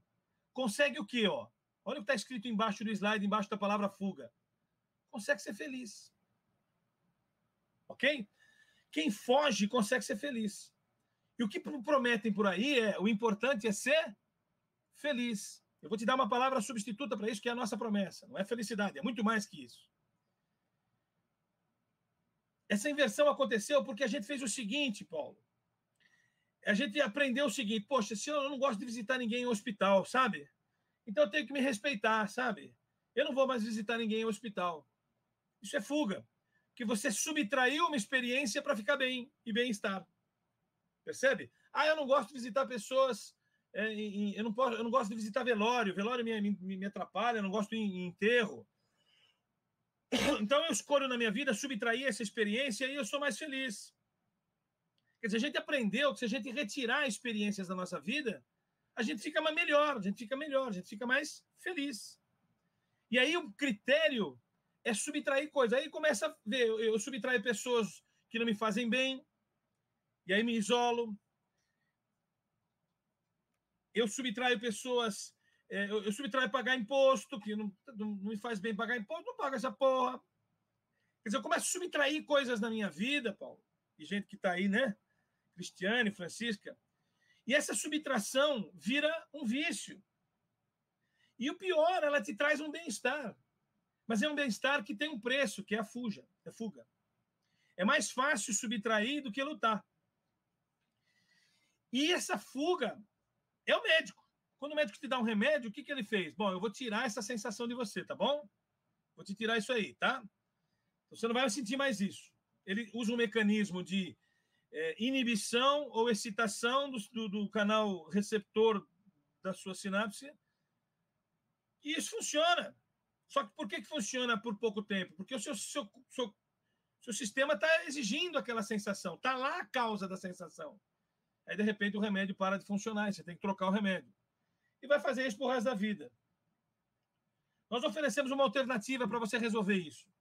consegue o quê? Ó? Olha o que está escrito embaixo do slide, embaixo da palavra fuga. Consegue ser feliz. Ok? Quem foge consegue ser feliz. E o que prometem por aí o importante é ser feliz. Eu vou te dar uma palavra substituta para isso, que é a nossa promessa. Não é felicidade, é muito mais que isso. Essa inversão aconteceu porque a gente fez o seguinte, Paulo. A gente aprendeu o seguinte, poxa, se eu não gosto de visitar ninguém em hospital, sabe? Então eu tenho que me respeitar, sabe? Eu não vou mais visitar ninguém em hospital. Isso é fuga. Que você subtraiu uma experiência para ficar bem e bem-estar. Percebe? Ah, eu não gosto de visitar pessoas, eu não gosto de visitar velório. Velório me atrapalha, eu não gosto em enterro. Então eu escolho na minha vida subtrair essa experiência e eu sou mais feliz. Quer dizer, a gente aprendeu que se a gente retirar experiências da nossa vida, a gente fica melhor, a gente fica mais feliz. E aí o critério é subtrair coisas. Aí começa a ver, eu subtraio pessoas que não me fazem bem, e aí me isolo. Eu subtraio pessoas, eu subtraio pagar imposto, que não me faz bem pagar imposto, não paga essa porra. Quer dizer, eu começo a subtrair coisas na minha vida, Paulo, e gente que está aí, né? Cristiane, Francisca. E essa subtração vira um vício. E o pior, ela te traz um bem-estar. Mas é um bem-estar que tem um preço, que é a fuga. É mais fácil subtrair do que lutar. E essa fuga é o médico. Quando o médico te dá um remédio, o que ele fez? Bom, eu vou tirar essa sensação de você, tá bom? Vou te tirar isso aí, tá? Você não vai sentir mais isso. Ele usa um mecanismo de inibição ou excitação do canal receptor da sua sinapse. E isso funciona. Só que por que funciona por pouco tempo? Porque o seu sistema está exigindo aquela sensação. Está lá a causa da sensação. Aí, de repente, o remédio para de funcionar. E você tem que trocar o remédio. E vai fazer isso pro resto da vida. Nós oferecemos uma alternativa para você resolver isso,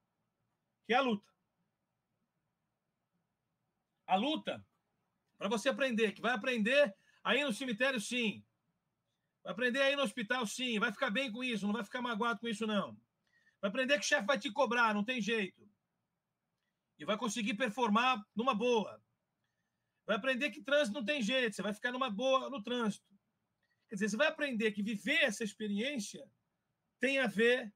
que é a luta. A luta, para você aprender, que vai aprender aí no cemitério, sim. Vai aprender aí no hospital, sim. Vai ficar bem com isso, não vai ficar magoado com isso, não. Vai aprender que o chefe vai te cobrar, não tem jeito. E vai conseguir performar numa boa. Vai aprender que trânsito não tem jeito, você vai ficar numa boa no trânsito. Quer dizer, você vai aprender que viver essa experiência tem a ver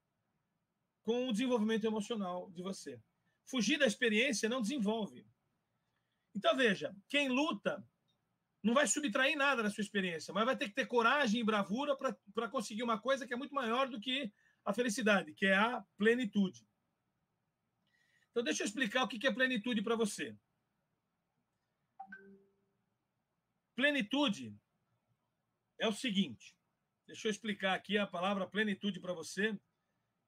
com o desenvolvimento emocional de você. Fugir da experiência não desenvolve. Então, veja, quem luta não vai subtrair nada da sua experiência, mas vai ter que ter coragem e bravura para conseguir uma coisa que é muito maior do que a felicidade, que é a plenitude. Então, deixa eu explicar o que é plenitude para você. Plenitude é o seguinte. Deixa eu explicar aqui a palavra plenitude para você,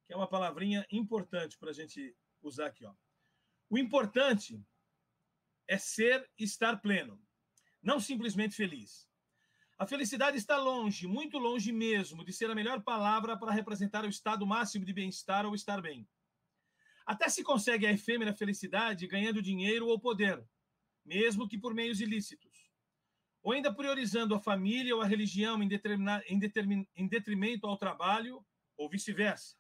que é uma palavrinha importante para a gente usar aqui. Ó. O importante é estar pleno, não simplesmente feliz. A felicidade está longe, muito longe mesmo, de ser a melhor palavra para representar o estado máximo de bem-estar ou estar bem. Até se consegue a efêmera felicidade ganhando dinheiro ou poder, mesmo que por meios ilícitos. Ou ainda priorizando a família ou a religião em detrimento ao trabalho, ou vice-versa.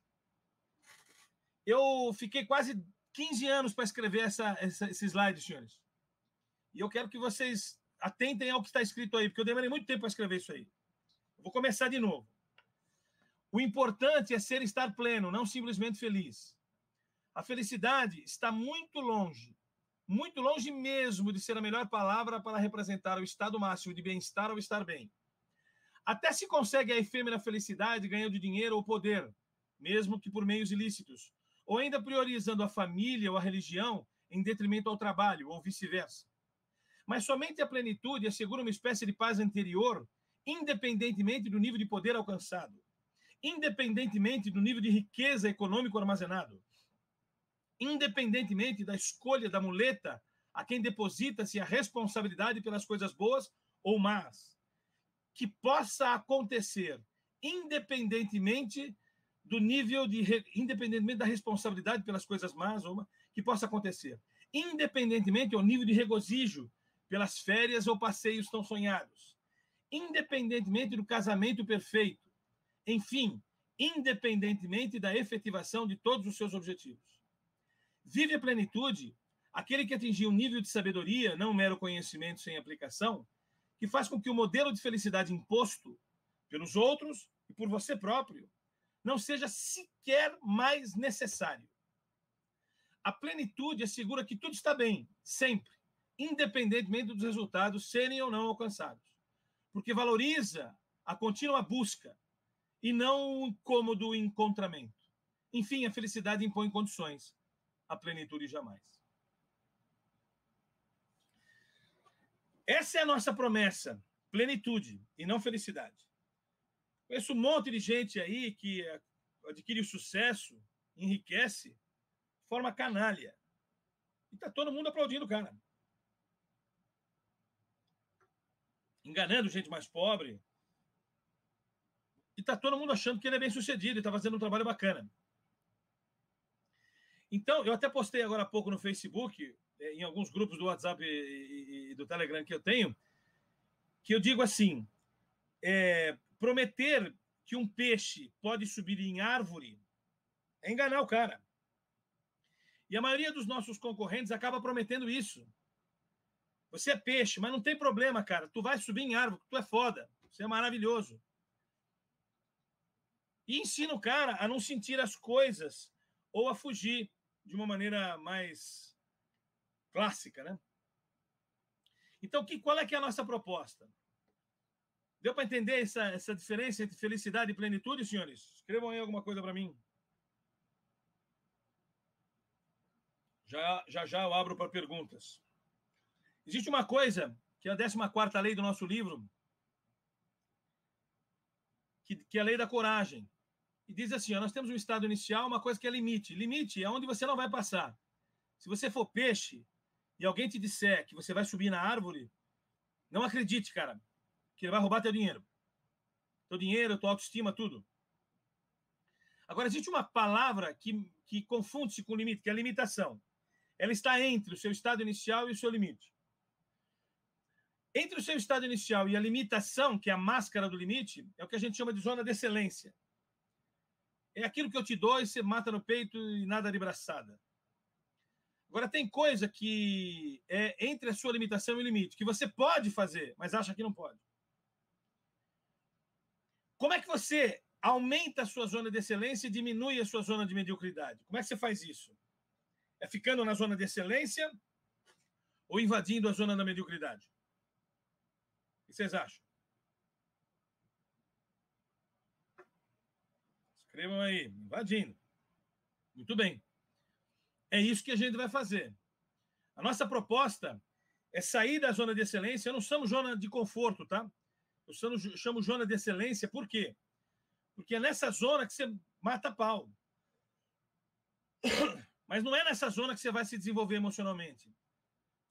Eu fiquei quase 15 anos para escrever esse slide, senhores. E eu quero que vocês atentem ao que está escrito aí, porque eu demorei muito tempo para escrever isso aí. Eu vou começar de novo. O importante é estar pleno, não simplesmente feliz. A felicidade está muito longe mesmo de ser a melhor palavra para representar o estado máximo de bem-estar ou estar bem. Até se consegue a efêmera felicidade ganhando dinheiro ou poder, mesmo que por meios ilícitos, ou ainda priorizando a família ou a religião em detrimento ao trabalho, ou vice-versa. Mas somente a plenitude assegura uma espécie de paz anterior, independentemente do nível de poder alcançado, independentemente do nível de riqueza econômico armazenado, independentemente da escolha da muleta a quem deposita-se a responsabilidade pelas coisas boas ou más, que possa acontecer independentemente do nível independentemente da responsabilidade pelas coisas más ou más, que possa acontecer independentemente do nível de regozijo pelas férias ou passeios tão sonhados, independentemente do casamento perfeito, enfim, independentemente da efetivação de todos os seus objetivos. Vive a plenitude aquele que atingiu um nível de sabedoria, não um mero conhecimento sem aplicação, que faz com que o modelo de felicidade imposto pelos outros e por você próprio não seja sequer mais necessário. A plenitude assegura que tudo está bem, sempre, independentemente dos resultados serem ou não alcançados, porque valoriza a contínua busca e não o incômodo encontramento. Enfim, a felicidade impõe condições, a plenitude jamais. Essa é a nossa promessa, plenitude e não felicidade. Conheço um monte de gente aí que adquire o sucesso, enriquece, de forma canalha. E está todo mundo aplaudindo o cara. Enganando gente mais pobre. E está todo mundo achando que ele é bem sucedido e está fazendo um trabalho bacana. Então, eu até postei agora há pouco no Facebook, em alguns grupos do WhatsApp e do Telegram que eu tenho, que eu digo assim, prometer que um peixe pode subir em árvore é enganar o cara. E a maioria dos nossos concorrentes acaba prometendo isso. Você é peixe, mas não tem problema, cara. Tu vai subir em árvore, tu é foda. Você é maravilhoso. E ensina o cara a não sentir as coisas ou a fugir de uma maneira mais clássica, né? Então, qual é que é a nossa proposta? Deu para entender essa diferença entre felicidade e plenitude, senhores? Escrevam aí alguma coisa para mim. Já eu abro para perguntas. Existe uma coisa, que é a 14ª lei do nosso livro, que é a lei da coragem. E diz assim, nós temos um estado inicial, uma coisa que é limite. Limite é onde você não vai passar. Se você for peixe e alguém te disser que você vai subir na árvore, não acredite, cara, que ele vai roubar teu dinheiro. Teu dinheiro, tua autoestima, tudo. Agora, existe uma palavra que confunde-se com limite, que é a limitação. Ela está entre o seu estado inicial e o seu limite. Entre o seu estado inicial e a limitação, que é a máscara do limite, é o que a gente chama de zona de excelência. É aquilo que eu te dou e você mata no peito e nada de braçada. Agora, tem coisa que é entre a sua limitação e o limite, que você pode fazer, mas acha que não pode. Como é que você aumenta a sua zona de excelência e diminui a sua zona de mediocridade? Como é que você faz isso? É ficando na zona de excelência ou invadindo a zona da mediocridade? O que vocês acham? Escrevam aí, invadindo. Muito bem. É isso que a gente vai fazer. A nossa proposta é sair da zona de excelência. Eu não chamo zona de conforto, tá? Eu chamo zona de excelência, por quê? Porque é nessa zona que você mata pau. Mas não é nessa zona que você vai se desenvolver emocionalmente.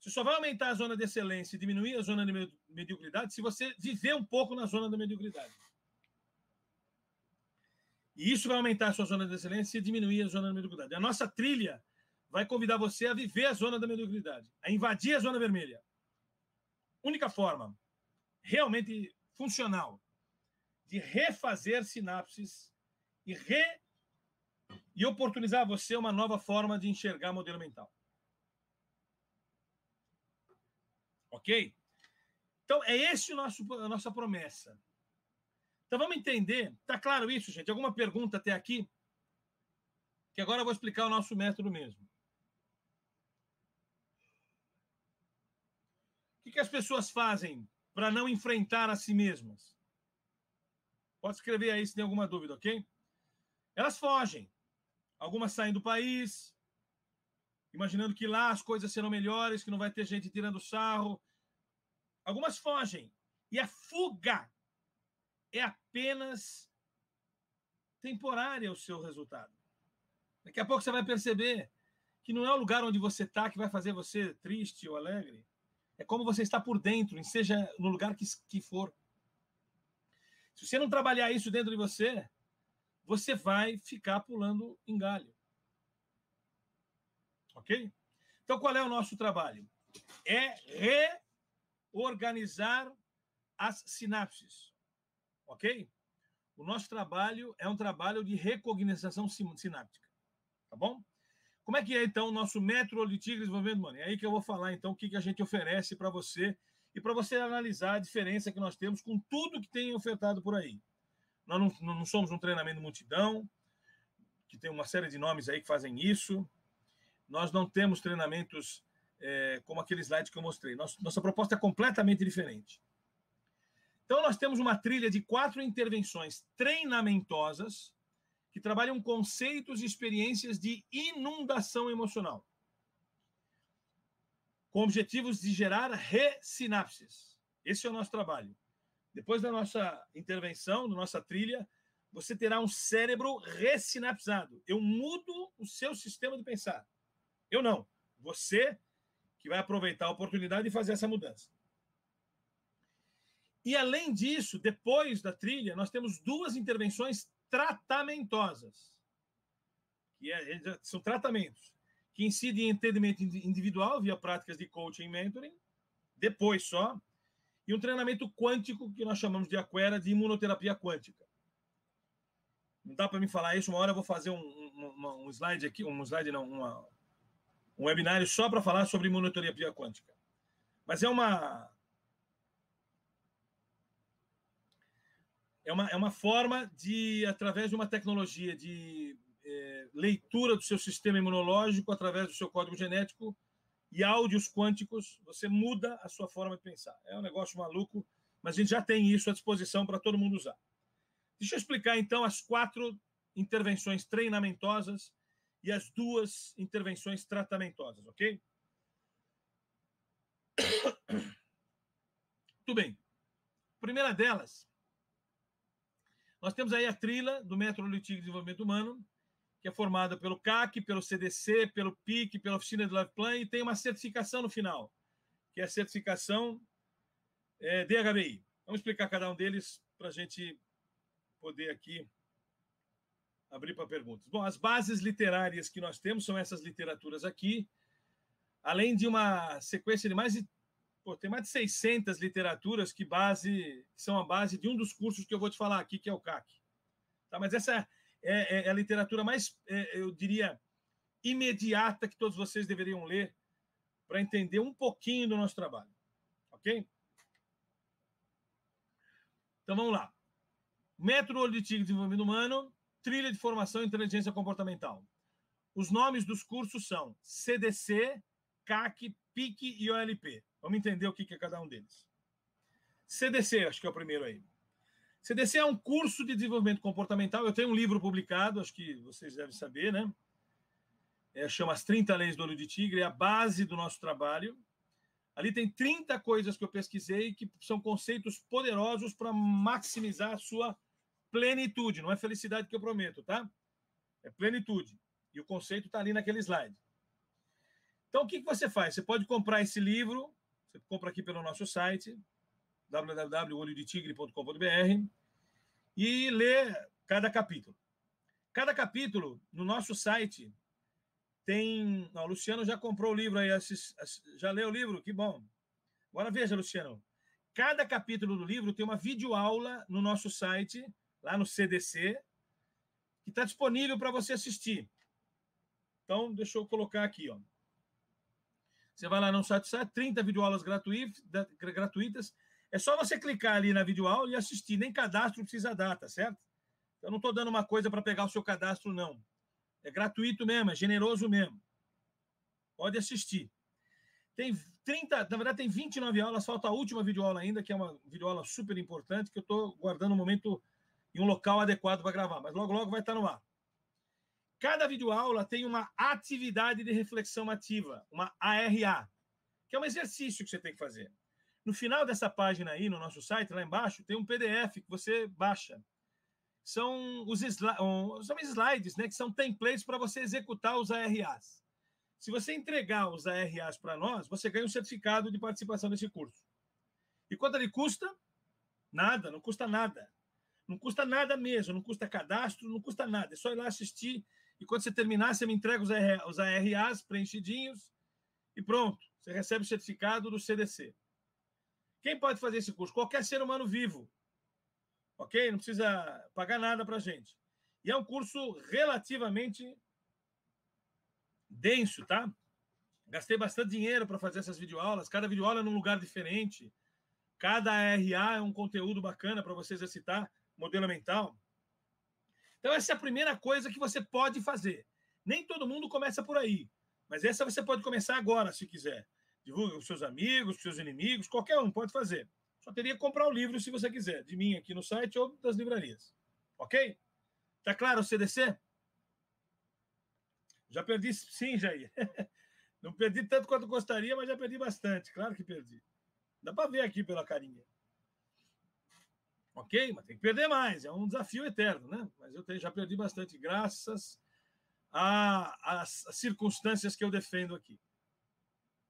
Você só vai aumentar a zona de excelência e diminuir a zona de mediocridade se você viver um pouco na zona da mediocridade. E isso vai aumentar a sua zona de excelência e diminuir a zona da mediocridade. A nossa trilha vai convidar você a viver a zona da mediocridade, a invadir a zona vermelha. Única forma realmente funcional de refazer sinapses e oportunizar a você uma nova forma de enxergar modelo mental. Ok? Então, é esse a nossa promessa. Então, vamos entender. Tá claro isso, gente? Alguma pergunta até aqui? Que agora eu vou explicar o nosso método mesmo. O que as pessoas fazem para não enfrentar a si mesmas? Pode escrever aí se tem alguma dúvida, ok? Elas fogem. Algumas saem do país, imaginando que lá as coisas serão melhores, que não vai ter gente tirando sarro. Algumas fogem. E a fuga é apenas temporária o seu resultado. Daqui a pouco você vai perceber que não é o lugar onde você está que vai fazer você triste ou alegre. É como você está por dentro, seja no lugar que for. Se você não trabalhar isso dentro de você, você vai ficar pulando em galho. Ok? Então, qual é o nosso trabalho? É reorganizar as sinapses. Ok? O nosso trabalho é um trabalho de recognição sináptica. Tá bom? Como é que é, então, o nosso método de Tigre Desenvolvimento Humano? É aí que eu vou falar, então, o que a gente oferece para você e para você analisar a diferença que nós temos com tudo que tem ofertado por aí. Nós não somos um treinamento multidão, que tem uma série de nomes aí que fazem isso. Nós não temos treinamentos como aquele slide que eu mostrei. Nossa proposta é completamente diferente. Então, nós temos uma trilha de 4 intervenções treinamentosas que trabalham conceitos e experiências de inundação emocional, com objetivos de gerar ressinapses. Esse é o nosso trabalho. Depois da nossa intervenção, da nossa trilha, você terá um cérebro ressinapsado. Eu mudo o seu sistema de pensar. Eu não. Você que vai aproveitar a oportunidade de fazer essa mudança. E, além disso, depois da trilha, nós temos 2 intervenções tratamentosas. São tratamentos que incidem em entendimento individual via práticas de coaching e mentoring, depois só, e um treinamento quântico que nós chamamos de Aquera, de imunoterapia quântica. Não dá para me falar isso, uma hora eu vou fazer um slide aqui, um webinário só para falar sobre imunoterapia quântica. Mas é uma forma de, através de uma tecnologia de leitura do seu sistema imunológico através do seu código genético e áudios quânticos, você muda a sua forma de pensar. É um negócio maluco, mas a gente já tem isso à disposição para todo mundo usar. Deixa eu explicar, então, as 4 intervenções treinamentosas e as 2 intervenções tratamentosas, ok? Muito bem. A primeira delas, nós temos aí a trilha do Método Holístico de Desenvolvimento Humano, que é formada pelo CAC, pelo CDC, pelo PIC, pela Oficina de Life Plan, e tem uma certificação no final, que é a certificação DHBI. Vamos explicar cada um deles para a gente poder aqui abrir para perguntas. Bom, as bases literárias que nós temos são essas literaturas aqui, além de uma sequência de tem mais de 600 literaturas que são a base de um dos cursos que eu vou te falar aqui, que é o CAC. Tá? Mas essa é a literatura mais, eu diria, imediata que todos vocês deveriam ler para entender um pouquinho do nosso trabalho. Ok? Então, vamos lá. Método Holístico de Desenvolvimento Humano, Trilha de Formação e Inteligência Comportamental. Os nomes dos cursos são CDC, CAC, PIC e OLP. Vamos entender o que é cada um deles. CDC, acho que é o primeiro aí. CDC é um curso de desenvolvimento comportamental. Eu tenho um livro publicado, acho que vocês devem saber, né? Chama As 30 Leis do Olho de Tigre, é a base do nosso trabalho. Ali tem 30 coisas que eu pesquisei que são conceitos poderosos para maximizar a sua plenitude. Não é felicidade que eu prometo, tá? É plenitude. E o conceito está ali naquele slide. Então, o que você faz? Você pode comprar esse livro, você compra aqui pelo nosso site, www.olhodetigre.com.br, e ler cada capítulo. Cada capítulo, no nosso site, tem... Não, o Luciano já comprou o livro aí, já leu o livro? Que bom. Agora veja, Luciano. Cada capítulo do livro tem uma videoaula no nosso site, lá no CDC, que está disponível para você assistir. Então, deixa eu colocar aqui, ó. Você vai lá no site, 30 videoaulas gratuitas. É só você clicar ali na videoaula e assistir. Nem cadastro precisa dar, tá certo? Eu não estou dando uma coisa para pegar o seu cadastro, não. É gratuito mesmo, é generoso mesmo. Pode assistir. Tem 30, na verdade tem 29 aulas, falta a última videoaula ainda, que é uma videoaula super importante, que eu estou guardando um momento em um local adequado para gravar, mas logo, logo vai estar no ar. Cada videoaula tem uma atividade de reflexão ativa, uma ARA, que é um exercício que você tem que fazer. No final dessa página aí, no nosso site, lá embaixo, tem um PDF que você baixa. São os slides, né, que são templates para você executar os ARAs. Se você entregar os ARAs para nós, você ganha um certificado de participação nesse curso. E quanto ele custa? Nada, não custa nada. Não custa nada mesmo, não custa cadastro, não custa nada. É só ir lá assistir e quando você terminar, você me entrega os ARAs preenchidinhos e pronto. Você recebe o certificado do CDC. Quem pode fazer esse curso? Qualquer ser humano vivo. Ok? Não precisa pagar nada para a gente. E é um curso relativamente denso, tá? Gastei bastante dinheiro para fazer essas videoaulas. Cada videoaula é num lugar diferente. Cada ARA é um conteúdo bacana para você exercitar modelo mental. Então, essa é a primeira coisa que você pode fazer. Nem todo mundo começa por aí, mas essa você pode começar agora, se quiser. Divulga com seus amigos, com seus inimigos, qualquer um pode fazer. Só teria que comprar o livro, se você quiser, de mim aqui no site ou das livrarias. Ok? Tá claro o CDC? Já perdi, sim, Jair. Não perdi tanto quanto gostaria, mas já perdi bastante. Claro que perdi. Dá para ver aqui pela carinha. Ok? Mas tem que perder mais. É um desafio eterno, né? Mas eu já perdi bastante, graças às circunstâncias que eu defendo aqui.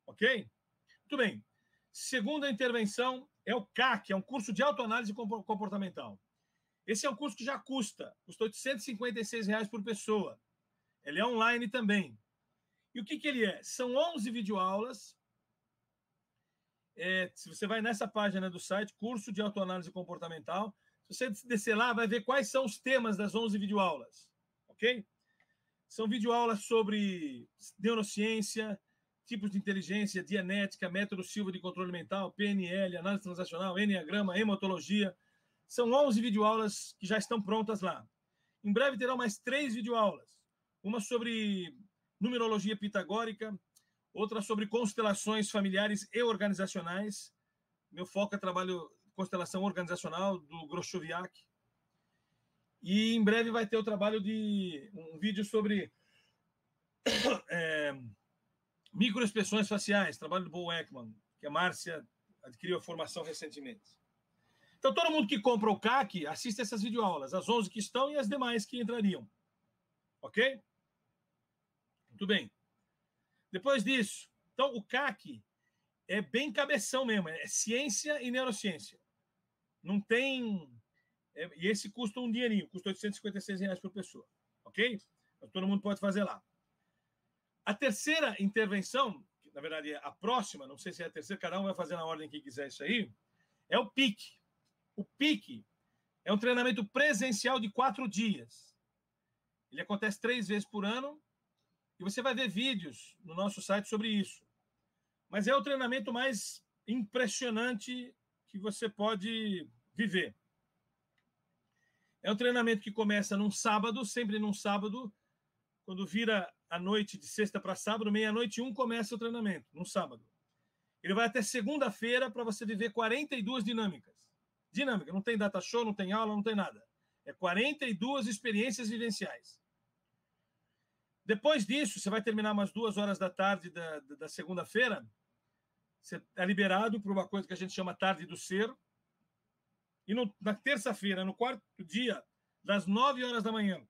Ok? Muito bem. Segunda intervenção é o CAC, é um curso de autoanálise comportamental. Esse é um curso que já custou R$ 856 por pessoa. Ele é online também. E o que ele é? São 11 videoaulas. Se você vai nessa página do site, curso de autoanálise comportamental, se você descer lá, vai ver quais são os temas das 11 videoaulas. Ok? São videoaulas sobre neurociência, tipos de inteligência, dianética, método Silva de controle mental, PNL, análise transacional, enneagrama, hematologia. São 11 videoaulas que já estão prontas lá. Em breve terão mais 3 videoaulas. uma sobre numerologia pitagórica, outra sobre constelações familiares e organizacionais. Meu foco é trabalho constelação organizacional do Groschowiak. E em breve vai ter o trabalho de um vídeo sobre microexpressões faciais, trabalho do Bo Ekman, que a Márcia adquiriu a formação recentemente. Então, todo mundo que compra o CAC assiste essas videoaulas, as 11 que estão e as demais que entrariam. Ok? Muito bem. Depois disso, então, o CAC é bem cabeção mesmo, é ciência e neurociência. Não tem... e esse custa um dinheirinho, custa R$856 por pessoa. Ok? Então, todo mundo pode fazer lá. A terceira intervenção, que na verdade é a próxima, não sei se é a terceira, cada um vai fazer na ordem que quiser isso aí, é o PIC. O PIC é um treinamento presencial de 4 dias. Ele acontece 3 vezes por ano e você vai ver vídeos no nosso site sobre isso. Mas é o treinamento mais impressionante que você pode viver. É um treinamento que começa num sábado, sempre num sábado, quando vira a noite de sexta para sábado, 00:01 começa o treinamento, num sábado. Ele vai até segunda-feira para você viver 42 dinâmicas. Dinâmica, não tem data show, não tem aula, não tem nada. É 42 experiências vivenciais. Depois disso, você vai terminar umas 2 horas da tarde da segunda-feira, você é liberado para uma coisa que a gente chama Tarde do Ser. E na terça-feira, no quarto dia, das 9 horas da manhã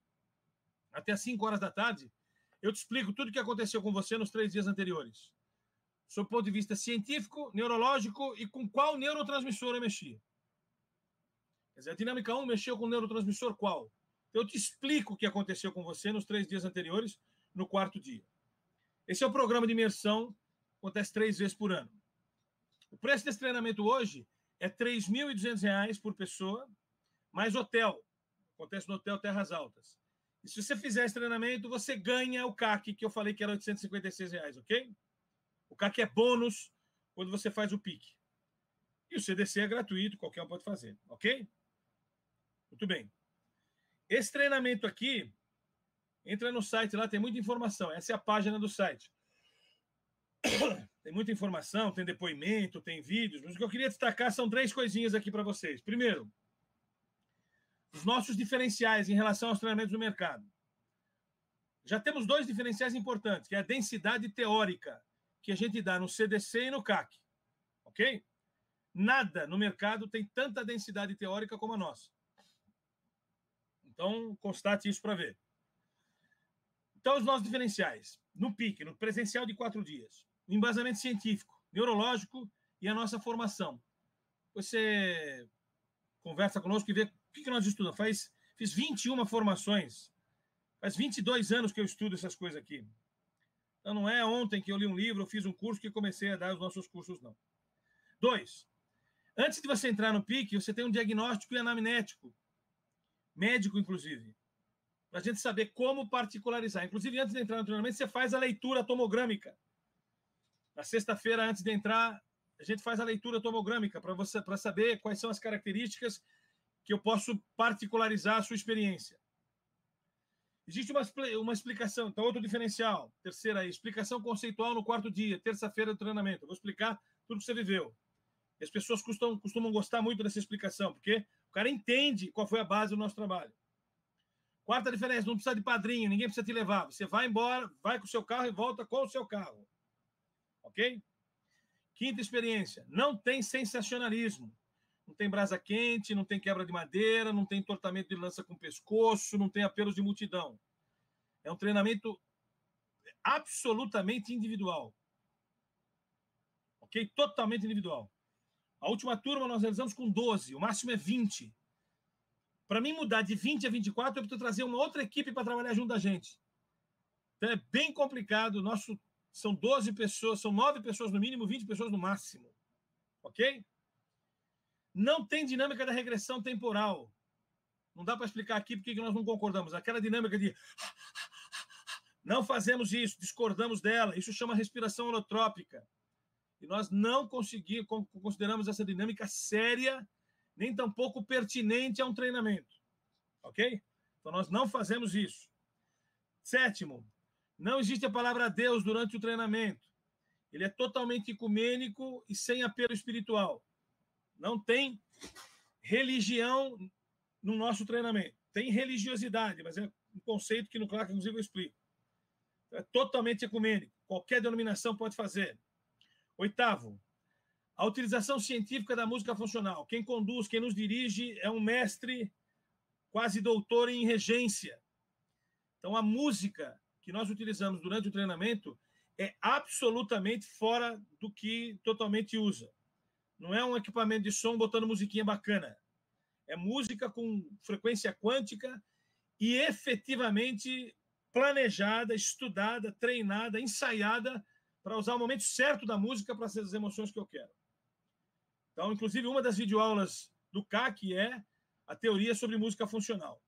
até as 5 horas da tarde, eu te explico tudo o que aconteceu com você nos 3 dias anteriores. Sob o ponto de vista científico, neurológico e com qual neurotransmissor eu mexi. Quer dizer, a dinâmica 1 mexeu com o neurotransmissor qual? Então, eu te explico o que aconteceu com você nos 3 dias anteriores, no quarto dia. Esse é o programa de imersão, acontece 3 vezes por ano. O preço desse treinamento hoje é R$3.200 por pessoa, mais hotel. Acontece no Hotel Terras Altas. E se você fizer esse treinamento, você ganha o CAC, que eu falei que era R$856, ok? O CAC é bônus quando você faz o PIC. E o CDC é gratuito, qualquer um pode fazer, ok? Muito bem. Esse treinamento aqui, entra no site lá, tem muita informação. Essa é a página do site. Tem muita informação, tem depoimento, tem vídeos. Mas o que eu queria destacar são 3 coisinhas aqui para vocês. Primeiro, os nossos diferenciais em relação aos treinamentos do mercado. Já temos 2 diferenciais importantes, que é a densidade teórica, que a gente dá no CDC e no CAC. Ok? Nada no mercado tem tanta densidade teórica como a nossa. Então, constate isso para ver. Então, os nossos diferenciais. No PIC, no presencial de 4 dias. O embasamento científico, neurológico e a nossa formação. Você conversa conosco e vê o que nós estudamos. Fiz 21 formações. Faz 22 anos que eu estudo essas coisas aqui. Então, não é ontem que eu li um livro, eu fiz um curso que comecei a dar os nossos cursos, não. 2. Antes de você entrar no PIC, você tem um diagnóstico e anamnético. Médico, inclusive. Para a gente saber como particularizar. Inclusive, antes de entrar no treinamento, você faz a leitura tomogrâmica. Na sexta-feira, antes de entrar, a gente faz a leitura tomogrâmica para saber quais são as características que eu posso particularizar a sua experiência. Existe uma explicação, então outro diferencial. Terceira aí, explicação conceitual no 4º dia, terça-feira do treinamento. Eu vou explicar tudo que você viveu. E as pessoas costumam gostar muito dessa explicação, porque o cara entende qual foi a base do nosso trabalho. 4ª diferença, não precisa de padrinho, ninguém precisa te levar. Você vai embora, vai com o seu carro e volta com o seu carro. Ok? 5ª experiência, não tem sensacionalismo. Não tem brasa quente, não tem quebra de madeira, não tem entortamento de lança com pescoço, não tem apelos de multidão. É um treinamento absolutamente individual. Ok? Totalmente individual. A última turma nós realizamos com 12, o máximo é 20. Para mim mudar de 20 a 24, eu preciso trazer uma outra equipe para trabalhar junto da gente. Então é bem complicado. São 12 pessoas, são 9 pessoas no mínimo, 20 pessoas no máximo. Ok? Não tem dinâmica da regressão temporal. Não dá para explicar aqui porque nós não concordamos. Aquela dinâmica de... Não fazemos isso, discordamos dela. Isso chama respiração holotrópica. E nós não consideramos essa dinâmica séria, nem tampouco pertinente a um treinamento. Ok? Então, nós não fazemos isso. Sétimo, não existe a palavra Deus durante o treinamento. Ele é totalmente ecumênico e sem apelo espiritual. Não tem religião no nosso treinamento. Tem religiosidade, mas é um conceito que no Clark, inclusive, eu explico. É totalmente ecumênico. Qualquer denominação pode fazer. Oitavo, a utilização científica da música funcional. Quem conduz, quem nos dirige é um mestre, quase doutor em regência. Então, a música que nós utilizamos durante o treinamento é absolutamente fora do que totalmente usa. Não é um equipamento de som botando musiquinha bacana. É música com frequência quântica e efetivamente planejada, estudada, treinada, ensaiada para usar o momento certo da música para as emoções que eu quero. Então, inclusive, uma das videoaulas do CAC é a teoria sobre música funcional,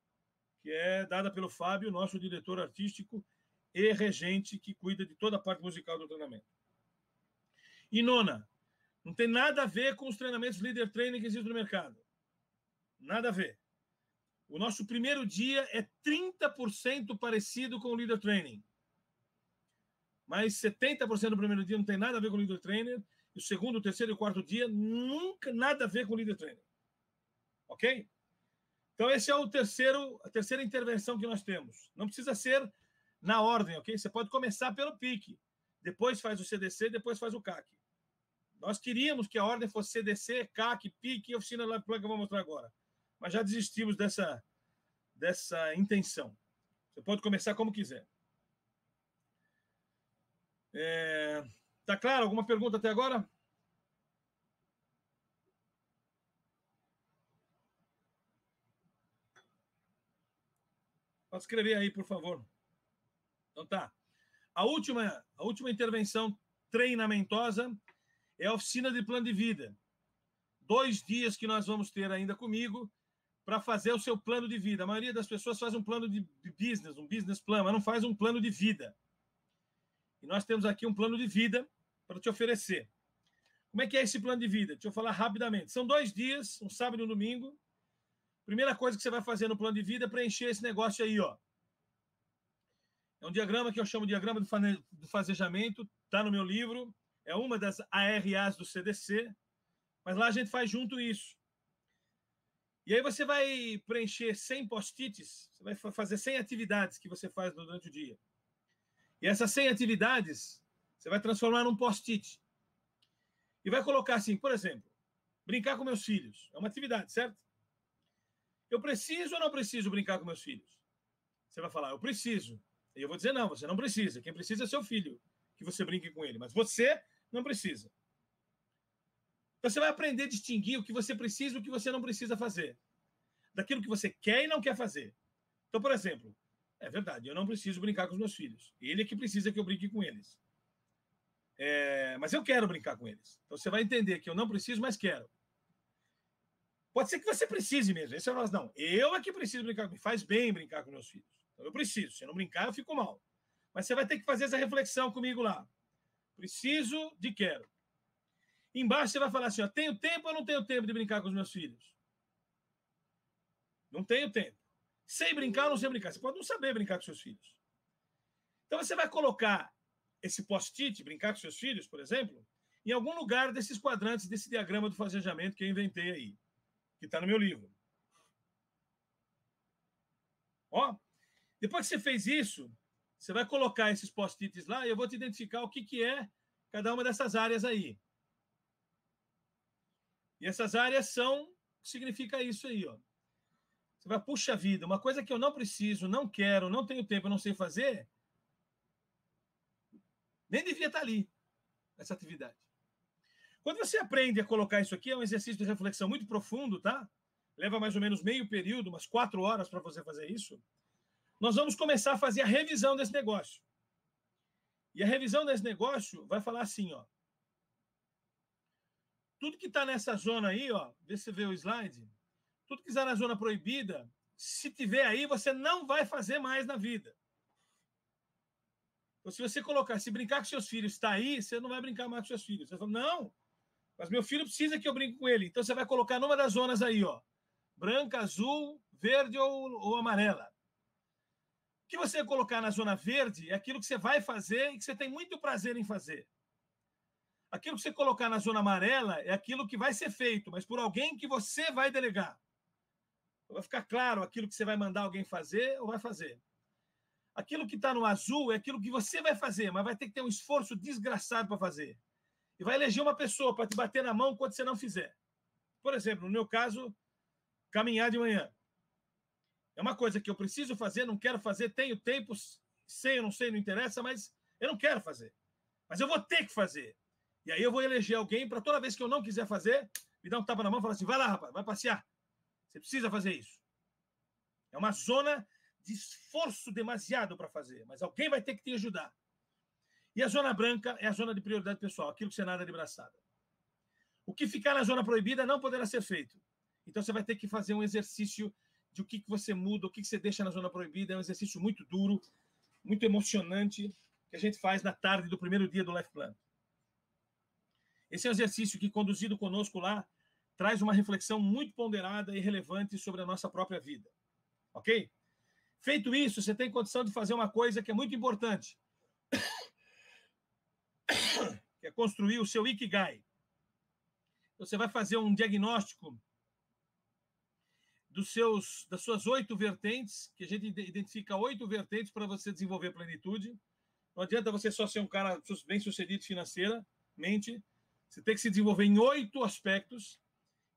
que é dada pelo Fábio, nosso diretor artístico e regente, que cuida de toda a parte musical do treinamento. E nona, não tem nada a ver com os treinamentos Leader Training que existem no mercado. Nada a ver. O nosso primeiro dia é 30% parecido com o Leader Training. Mas 70% do primeiro dia não tem nada a ver com o Leader Trainer. E o segundo, o terceiro e o quarto dia, nunca nada a ver com o Leader Trainer. Ok? Então, esse é a terceira intervenção que nós temos. Não precisa ser na ordem, ok? Você pode começar pelo PIC. Depois faz o CDC, depois faz o CAC. Nós queríamos que a ordem fosse CDC, CAC, PIC e oficina Live Plug que eu vou mostrar agora. Mas já desistimos dessa intenção. Você pode começar como quiser. Tá claro? Alguma pergunta até agora? Pode escrever aí, por favor. Então tá. A última intervenção treinamentosa é a oficina de plano de vida. 2 dias que nós vamos ter ainda comigo para fazer o seu plano de vida. A maioria das pessoas faz um plano de business, um business plan, mas não faz um plano de vida. E nós temos aqui um plano de vida para te oferecer. Como é que é esse plano de vida? Deixa eu falar rapidamente. São 2 dias, um sábado e um domingo. Primeira coisa que você vai fazer no plano de vida é preencher esse negócio aí, ó. É um diagrama que eu chamo de diagrama do fazejamento, está no meu livro, é uma das ARAs do CDC, mas lá a gente faz junto isso. E aí você vai preencher 100 post-its, você vai fazer 100 atividades que você faz durante o dia. E essas 100 atividades, você vai transformar num post-it. E vai colocar assim, por exemplo, brincar com meus filhos. É uma atividade, certo? Eu preciso ou não preciso brincar com meus filhos? Você vai falar, eu preciso. E eu vou dizer, não, você não precisa. Quem precisa é seu filho, que você brinque com ele. Mas você não precisa. Então, você vai aprender a distinguir o que você precisa e o que você não precisa fazer. Daquilo que você quer e não quer fazer. Então, por exemplo, é verdade, eu não preciso brincar com os meus filhos. Ele é que precisa que eu brinque com eles. Mas eu quero brincar com eles. Então, você vai entender que eu não preciso, mas quero. Pode ser que você precise mesmo. Aí você fala assim, não, eu é que preciso brincar com eles. Faz bem brincar com meus filhos. Então, eu preciso. Se eu não brincar, eu fico mal. Mas você vai ter que fazer essa reflexão comigo lá. Preciso de quero. Embaixo você vai falar assim, ó, tenho tempo ou não tenho tempo de brincar com os meus filhos? Não tenho tempo. Sei brincar ou não sei brincar? Você pode não saber brincar com seus filhos. Então você vai colocar esse post-it, brincar com seus filhos, por exemplo, em algum lugar desses quadrantes, desse diagrama do fazejamento que eu inventei aí, que está no meu livro. Ó, depois que você fez isso, você vai colocar esses post-its lá e eu vou te identificar o que é cada uma dessas áreas aí. E essas áreas são, significa isso aí, ó. Você vai, puxa vida, uma coisa que eu não preciso, não quero, não tenho tempo, não sei fazer, nem devia estar ali, essa atividade. Quando você aprende a colocar isso aqui, é um exercício de reflexão muito profundo, tá? Leva mais ou menos meio período, umas 4 horas para você fazer isso. Nós vamos começar a fazer a revisão desse negócio. E a revisão desse negócio vai falar assim, ó. Tudo que está nessa zona aí, ó, vê se você vê o slide, tudo que está na zona proibida, se tiver aí, você não vai fazer mais na vida. Então, se você colocar, se brincar com seus filhos está aí, você não vai brincar mais com seus filhos. Você fala, não, mas meu filho precisa que eu brinque com ele. Então, você vai colocar numa das zonas aí, ó, branca, azul, verde ou amarela. que você colocar na zona verde é aquilo que você vai fazer e que você tem muito prazer em fazer. Aquilo que você colocar na zona amarela é aquilo que vai ser feito, mas por alguém que você vai delegar. Vai ficar claro aquilo que você vai mandar alguém fazer ou vai fazer. Aquilo que está no azul é aquilo que você vai fazer, mas vai ter que ter um esforço desgraçado para fazer. E vai eleger uma pessoa para te bater na mão quando você não fizer. Por exemplo, no meu caso, caminhar de manhã. É uma coisa que eu preciso fazer, não quero fazer, tenho tempo, sei ou não sei, não interessa, mas eu não quero fazer. Mas eu vou ter que fazer. E aí eu vou eleger alguém para toda vez que eu não quiser fazer, me dar um tapa na mão e falar assim, vai lá, rapaz, vai passear. Você precisa fazer isso. É uma zona de esforço demasiado para fazer, mas alguém vai ter que te ajudar. E a zona branca é a zona de prioridade pessoal, aquilo que você nada de braçada. O que ficar na zona proibida não poderá ser feito. Então você vai ter que fazer um exercício de o que você muda, o que você deixa na zona proibida. É um exercício muito duro, muito emocionante, que a gente faz na tarde do primeiro dia do Life Plan. Esse é um exercício que, conduzido conosco lá, traz uma reflexão muito ponderada e relevante sobre a nossa própria vida. Ok? Feito isso, você tem condição de fazer uma coisa que é muito importante, que é construir o seu Ikigai. Você vai fazer um diagnóstico das suas 8 vertentes, que a gente identifica 8 vertentes para você desenvolver plenitude. Não adianta você só ser um cara bem-sucedido financeiramente. Você tem que se desenvolver em 8 aspectos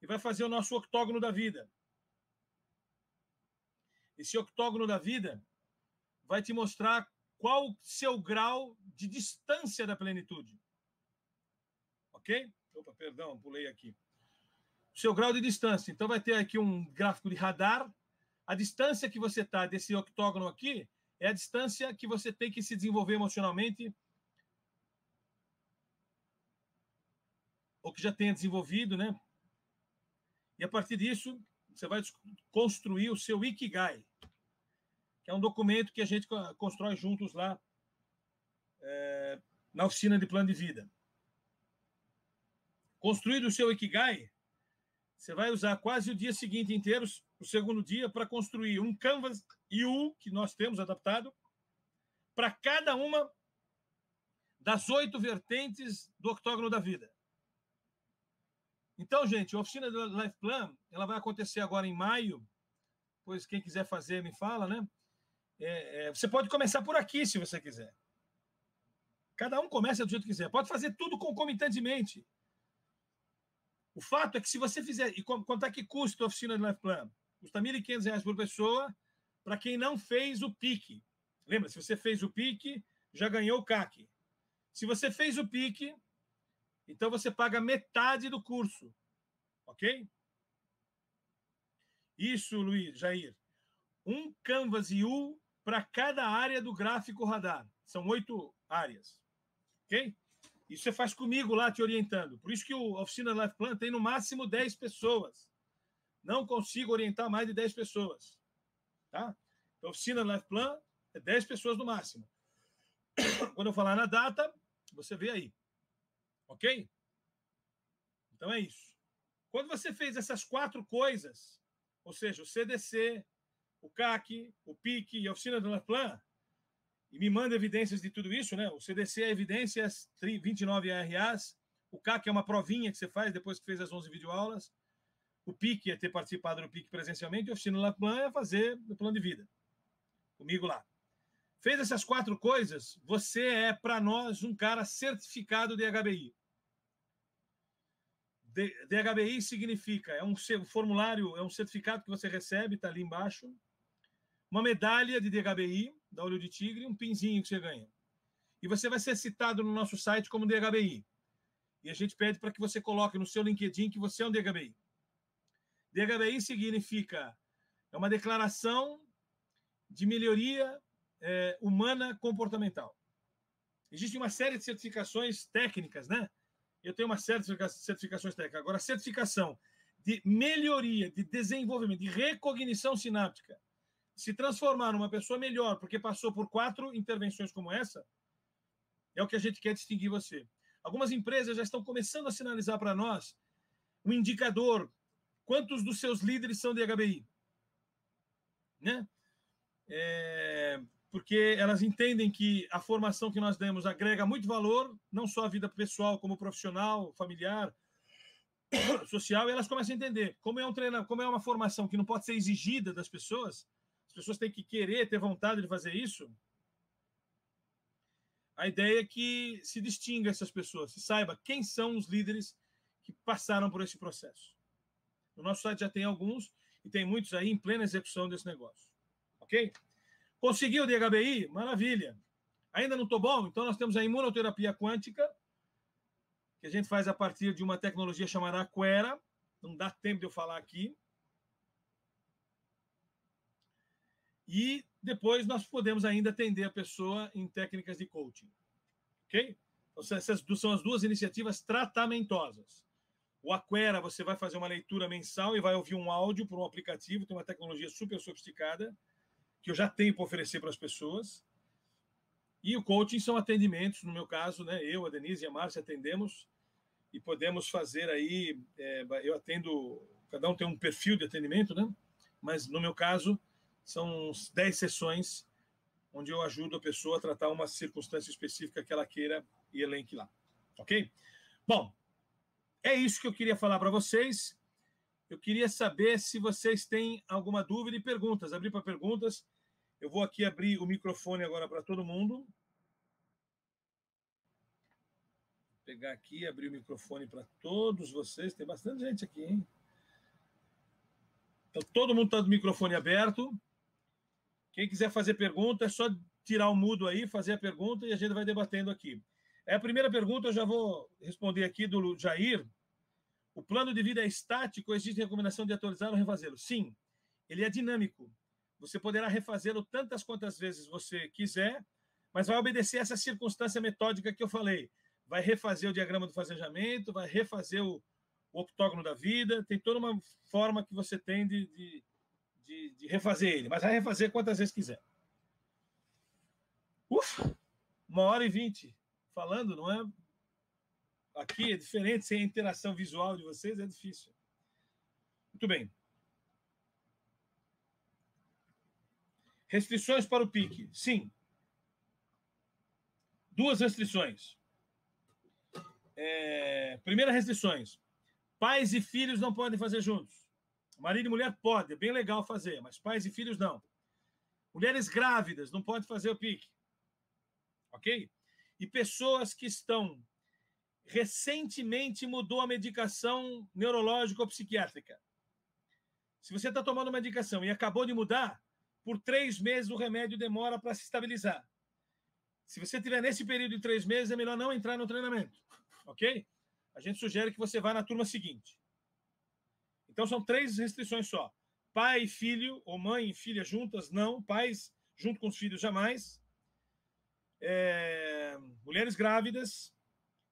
e vai fazer o nosso octógono da vida. Esse octógono da vida vai te mostrar qual o seu grau de distância da plenitude. Ok? Opa, perdão, pulei aqui. O seu grau de distância. Então vai ter aqui um gráfico de radar. A distância que você está desse octógono aqui é a distância que você tem que se desenvolver emocionalmente ou que já tenha desenvolvido, né? E a partir disso, você vai construir o seu Ikigai, que é um documento que a gente constrói juntos lá na oficina de plano de vida. Construído o seu Ikigai, você vai usar quase o dia seguinte inteiro, o segundo dia, para construir um Canvas IU, que nós temos adaptado, para cada uma das 8 vertentes do octógono da vida. Então, gente, a oficina do Life Plan, ela vai acontecer agora em maio, pois quem quiser fazer me fala, né? Você pode começar por aqui, se você quiser. Cada um começa do jeito que quiser. Pode fazer tudo concomitantemente. O fato é que se você fizer... E quanto é que custa a oficina do Life Plan? Custa R$ 1.500 por pessoa para quem não fez o PIC. Lembra, se você fez o PIC, já ganhou o CAC. Se você fez o PIC, então você paga metade do curso. Ok? Isso, Luiz, Jair. Um Canvas IU para cada área do gráfico radar. São 8 áreas. Ok? Isso você faz comigo lá, te orientando. Por isso que a oficina Life Plan tem no máximo 10 pessoas. Não consigo orientar mais de 10 pessoas. Tá? Então, a oficina Life Plan é 10 pessoas no máximo. Quando eu falar na data, você vê aí. Ok? Então é isso. Quando você fez essas 4 coisas, ou seja, o CDC, o CAC, o PIC e a oficina do Life Plan, e me manda evidências de tudo isso, né? O CDC é evidências, 29 ARAs, o CAC é uma provinha que você faz depois que fez as 11 videoaulas, o PIC é ter participado do PIC presencialmente, e a oficina do Life Plan é fazer o plano de vida. Comigo lá. Fez essas 4 coisas, você é, para nós, um cara certificado de HBI. DHBI significa, é um formulário, é um certificado que você recebe, está ali embaixo, uma medalha de DHBI, da Olho de Tigre, um pinzinho que você ganha. E você vai ser citado no nosso site como DHBI. E a gente pede para que você coloque no seu LinkedIn que você é um DHBI. DHBI significa, é uma declaração de melhoria humana comportamental. Existe uma série de certificações técnicas, né? Eu tenho uma série de certificações técnicas. Agora, a certificação de melhoria, de desenvolvimento, de recognição sináptica, se transformar numa pessoa melhor, porque passou por 4 intervenções como essa, é o que a gente quer distinguir você. Algumas empresas já estão começando a sinalizar para nós um indicador, quantos dos seus líderes são de HBI. Né? porque elas entendem que a formação que nós demos agrega muito valor, não só à vida pessoal, como profissional, familiar, social, e elas começam a entender como é um treino, como é uma formação que não pode ser exigida das pessoas, as pessoas têm que querer, ter vontade de fazer isso. A ideia é que se distinga essas pessoas, se saiba quem são os líderes que passaram por esse processo. No nosso site já tem alguns e tem muitos aí em plena execução desse negócio. Ok? Conseguiu o DHBI? Maravilha. Ainda não estou bom? Então nós temos a imunoterapia quântica, que a gente faz a partir de uma tecnologia chamada Aquera. Não dá tempo de eu falar aqui. E depois nós podemos ainda atender a pessoa em técnicas de coaching. Ok? Então, essas são as duas iniciativas tratamentosas. O Aquera, você vai fazer uma leitura mensal e vai ouvir um áudio por um aplicativo, tem uma tecnologia super sofisticada, que eu já tenho para oferecer para as pessoas. E o coaching são atendimentos, no meu caso, né? Eu, a Denise e a Márcia atendemos e podemos fazer aí, eu atendo, cada um tem um perfil de atendimento, né? Mas no meu caso, são 10 sessões onde eu ajudo a pessoa a tratar uma circunstância específica que ela queira e elenque lá. Ok? Bom, é isso que eu queria falar para vocês. Eu queria saber se vocês têm alguma dúvida e perguntas. Abrir para perguntas. Eu vou aqui abrir o microfone agora para todo mundo. Vou pegar aqui e abrir o microfone para todos vocês. Tem bastante gente aqui, hein? Então, todo mundo está do microfone aberto. Quem quiser fazer pergunta, é só tirar o mudo aí, fazer a pergunta e a gente vai debatendo aqui. A primeira pergunta eu já vou responder aqui do Jair. O plano de vida é estático, existe recomendação de atualizá-lo ou refazê-lo? Sim, ele é dinâmico. Você poderá refazê-lo tantas quantas vezes você quiser, mas vai obedecer essa circunstância metódica que eu falei. Vai refazer o diagrama do fazejamento, vai refazer o octógono da vida, tem toda uma forma que você tem de refazer ele, mas vai refazer quantas vezes quiser. Ufa! 1h20 falando, não é? Aqui é diferente, sem a interação visual de vocês, é difícil. Muito bem. Restrições para o pique? Sim. 2 restrições. Primeira restrições. Pais e filhos não podem fazer juntos. Marido e mulher pode, é bem legal fazer, mas pais e filhos não. Mulheres grávidas não podem fazer o pique. Ok? E pessoas que estão recentemente mudou a medicação neurológica ou psiquiátrica. Se você está tomando uma medicação e acabou de mudar, por 3 meses o remédio demora para se estabilizar. Se você estiver nesse período de 3 meses, é melhor não entrar no treinamento. Ok? A gente sugere que você vá na turma seguinte. Então, são 3 restrições só. Pai e filho, ou mãe e filha juntas, não. Pais junto com os filhos, jamais. Mulheres grávidas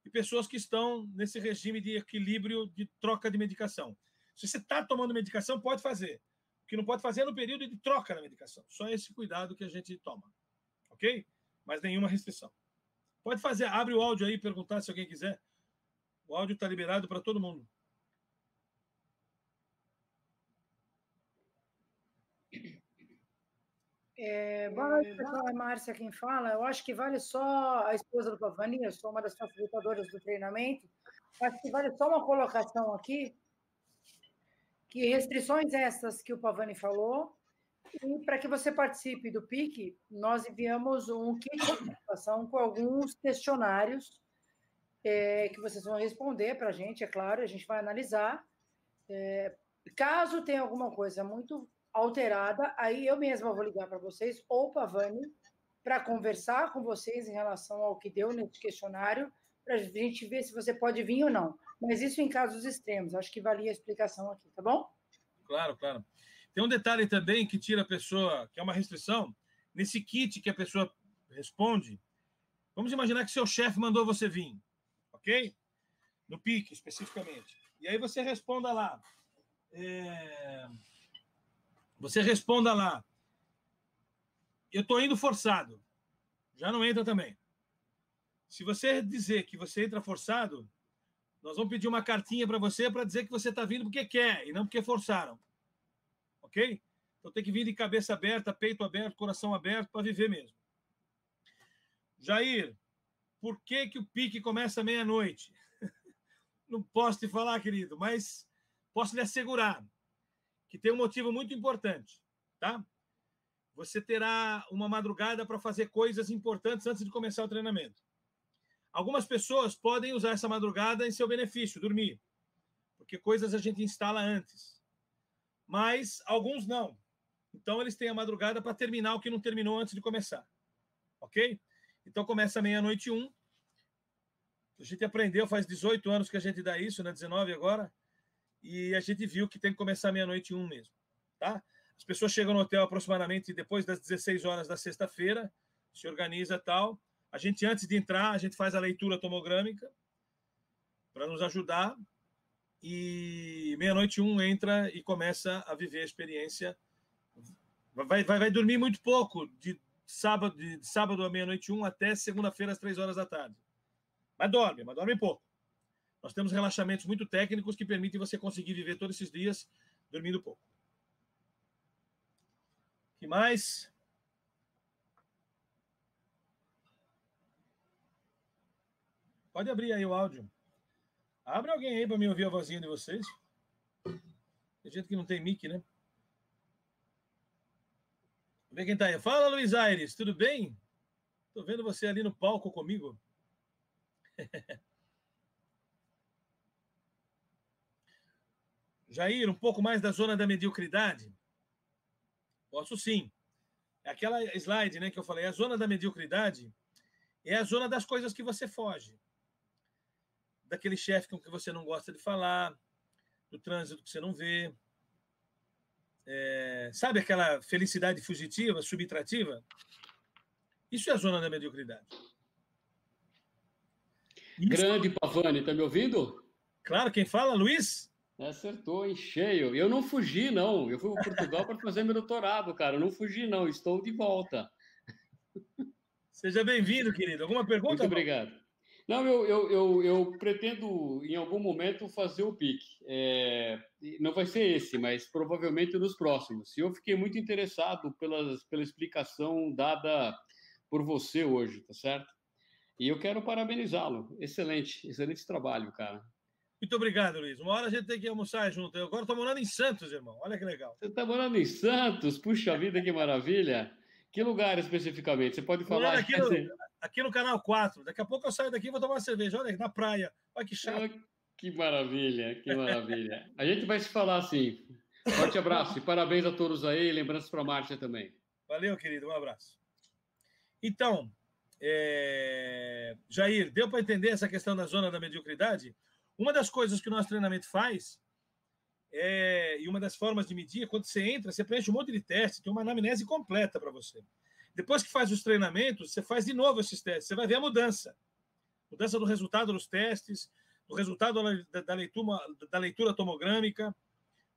e pessoas que estão nesse regime de equilíbrio de troca de medicação. Se você está tomando medicação, pode fazer. O que não pode fazer é no período de troca da medicação. Só esse cuidado que a gente toma. Ok? Mas nenhuma restrição. Pode fazer, abre o áudio aí e perguntar se alguém quiser. O áudio está liberado para todo mundo. Boa noite, pessoal. É Márcia quem fala. Eu acho que vale só a esposa do Pavani, eu sou uma das facilitadoras do treinamento. Acho que vale só uma colocação aqui, que restrições essas que o Pavani falou, e para que você participe do PIC, nós enviamos um kit de participação com alguns questionários que vocês vão responder para a gente, é claro, a gente vai analisar. Caso tenha alguma coisa muito alterada, aí eu mesma vou ligar para vocês, ou para a Vani, para conversar com vocês em relação ao que deu nesse questionário, para a gente ver se você pode vir ou não. Mas isso em casos extremos, acho que valia a explicação aqui, tá bom? Claro, claro. Tem um detalhe também que tira a pessoa, que é uma restrição, nesse kit que a pessoa responde, vamos imaginar que seu chefe mandou você vir, ok? No PIC, especificamente. E aí você responda lá. Você responda lá. Eu estou indo forçado. Já não entra também. Se você dizer que você entra forçado, nós vamos pedir uma cartinha para você para dizer que você está vindo porque quer e não porque forçaram. Ok? Então tem que vir de cabeça aberta, peito aberto, coração aberto, para viver mesmo. Jair, por que o pique começa meia-noite? Não posso te falar, querido, mas posso lhe assegurar que tem um motivo muito importante, tá? Você terá uma madrugada para fazer coisas importantes antes de começar o treinamento. Algumas pessoas podem usar essa madrugada em seu benefício, dormir, porque coisas a gente instala antes. Mas alguns não. Então, eles têm a madrugada para terminar o que não terminou antes de começar. Ok? Então, começa meia-noite 1. A gente aprendeu, faz 18 anos que a gente dá isso, né? 19 agora. E a gente viu que tem que começar meia-noite 1 mesmo. Tá? As pessoas chegam no hotel aproximadamente depois das 16 horas da sexta-feira, se organiza e tal. A gente, antes de entrar, a gente faz a leitura tomogrâmica para nos ajudar. E meia-noite 1 entra e começa a viver a experiência. Vai dormir muito pouco, de sábado à meia-noite 1 até segunda-feira às 3 horas da tarde. Mas dorme pouco. Nós temos relaxamentos muito técnicos que permitem você conseguir viver todos esses dias dormindo pouco. O que mais? Pode abrir aí o áudio. Abre alguém aí para me ouvir a vozinha de vocês. Tem gente que não tem mic, né? Vamos ver quem tá aí. Fala, Luiz Aires, tudo bem? Tô vendo você ali no palco comigo. Jair, um pouco mais da zona da mediocridade? Posso sim. É aquela slide, né, que eu falei. A zona da mediocridade é a zona das coisas que você foge. Daquele chefe com que você não gosta de falar, do trânsito que você não vê. Sabe aquela felicidade fugitiva, subtrativa? Isso é a zona da mediocridade. Isso... Grande Pavani, tá me ouvindo? Claro, quem fala, Luiz? Acertou em cheio. Eu não fugi, não. Eu fui para Portugal para fazer meu doutorado, cara. Eu não fugi, não. Estou de volta. Seja bem-vindo, querido. Alguma pergunta? Muito obrigado. Não, eu pretendo, em algum momento, fazer o PIC. Não vai ser esse, mas provavelmente nos próximos. E eu fiquei muito interessado pela explicação dada por você hoje, tá certo? E eu quero parabenizá-lo. Excelente trabalho, cara. Muito obrigado, Luiz. Uma hora a gente tem que almoçar junto. Eu agora estou morando em Santos, irmão. Olha que legal. Você está morando em Santos? Puxa vida, que maravilha. Que lugar especificamente? Você pode falar? Aqui no Canal 4. Daqui a pouco eu saio daqui e vou tomar uma cerveja. Olha, na praia. Olha que chato. Que maravilha, que maravilha. A gente vai se falar assim. Forte abraço e parabéns a todos aí. Lembranças para a Márcia também. Valeu, querido. Um abraço. Então, Jair, deu para entender essa questão da zona da mediocridade? Uma das coisas que o nosso treinamento faz, e uma das formas de medir, quando você entra, você preenche um monte de testes, tem uma anamnese completa para você. Depois que faz os treinamentos, você faz de novo esses testes, você vai ver a mudança. Mudança do resultado dos testes, do resultado da leitura tomogrâmica,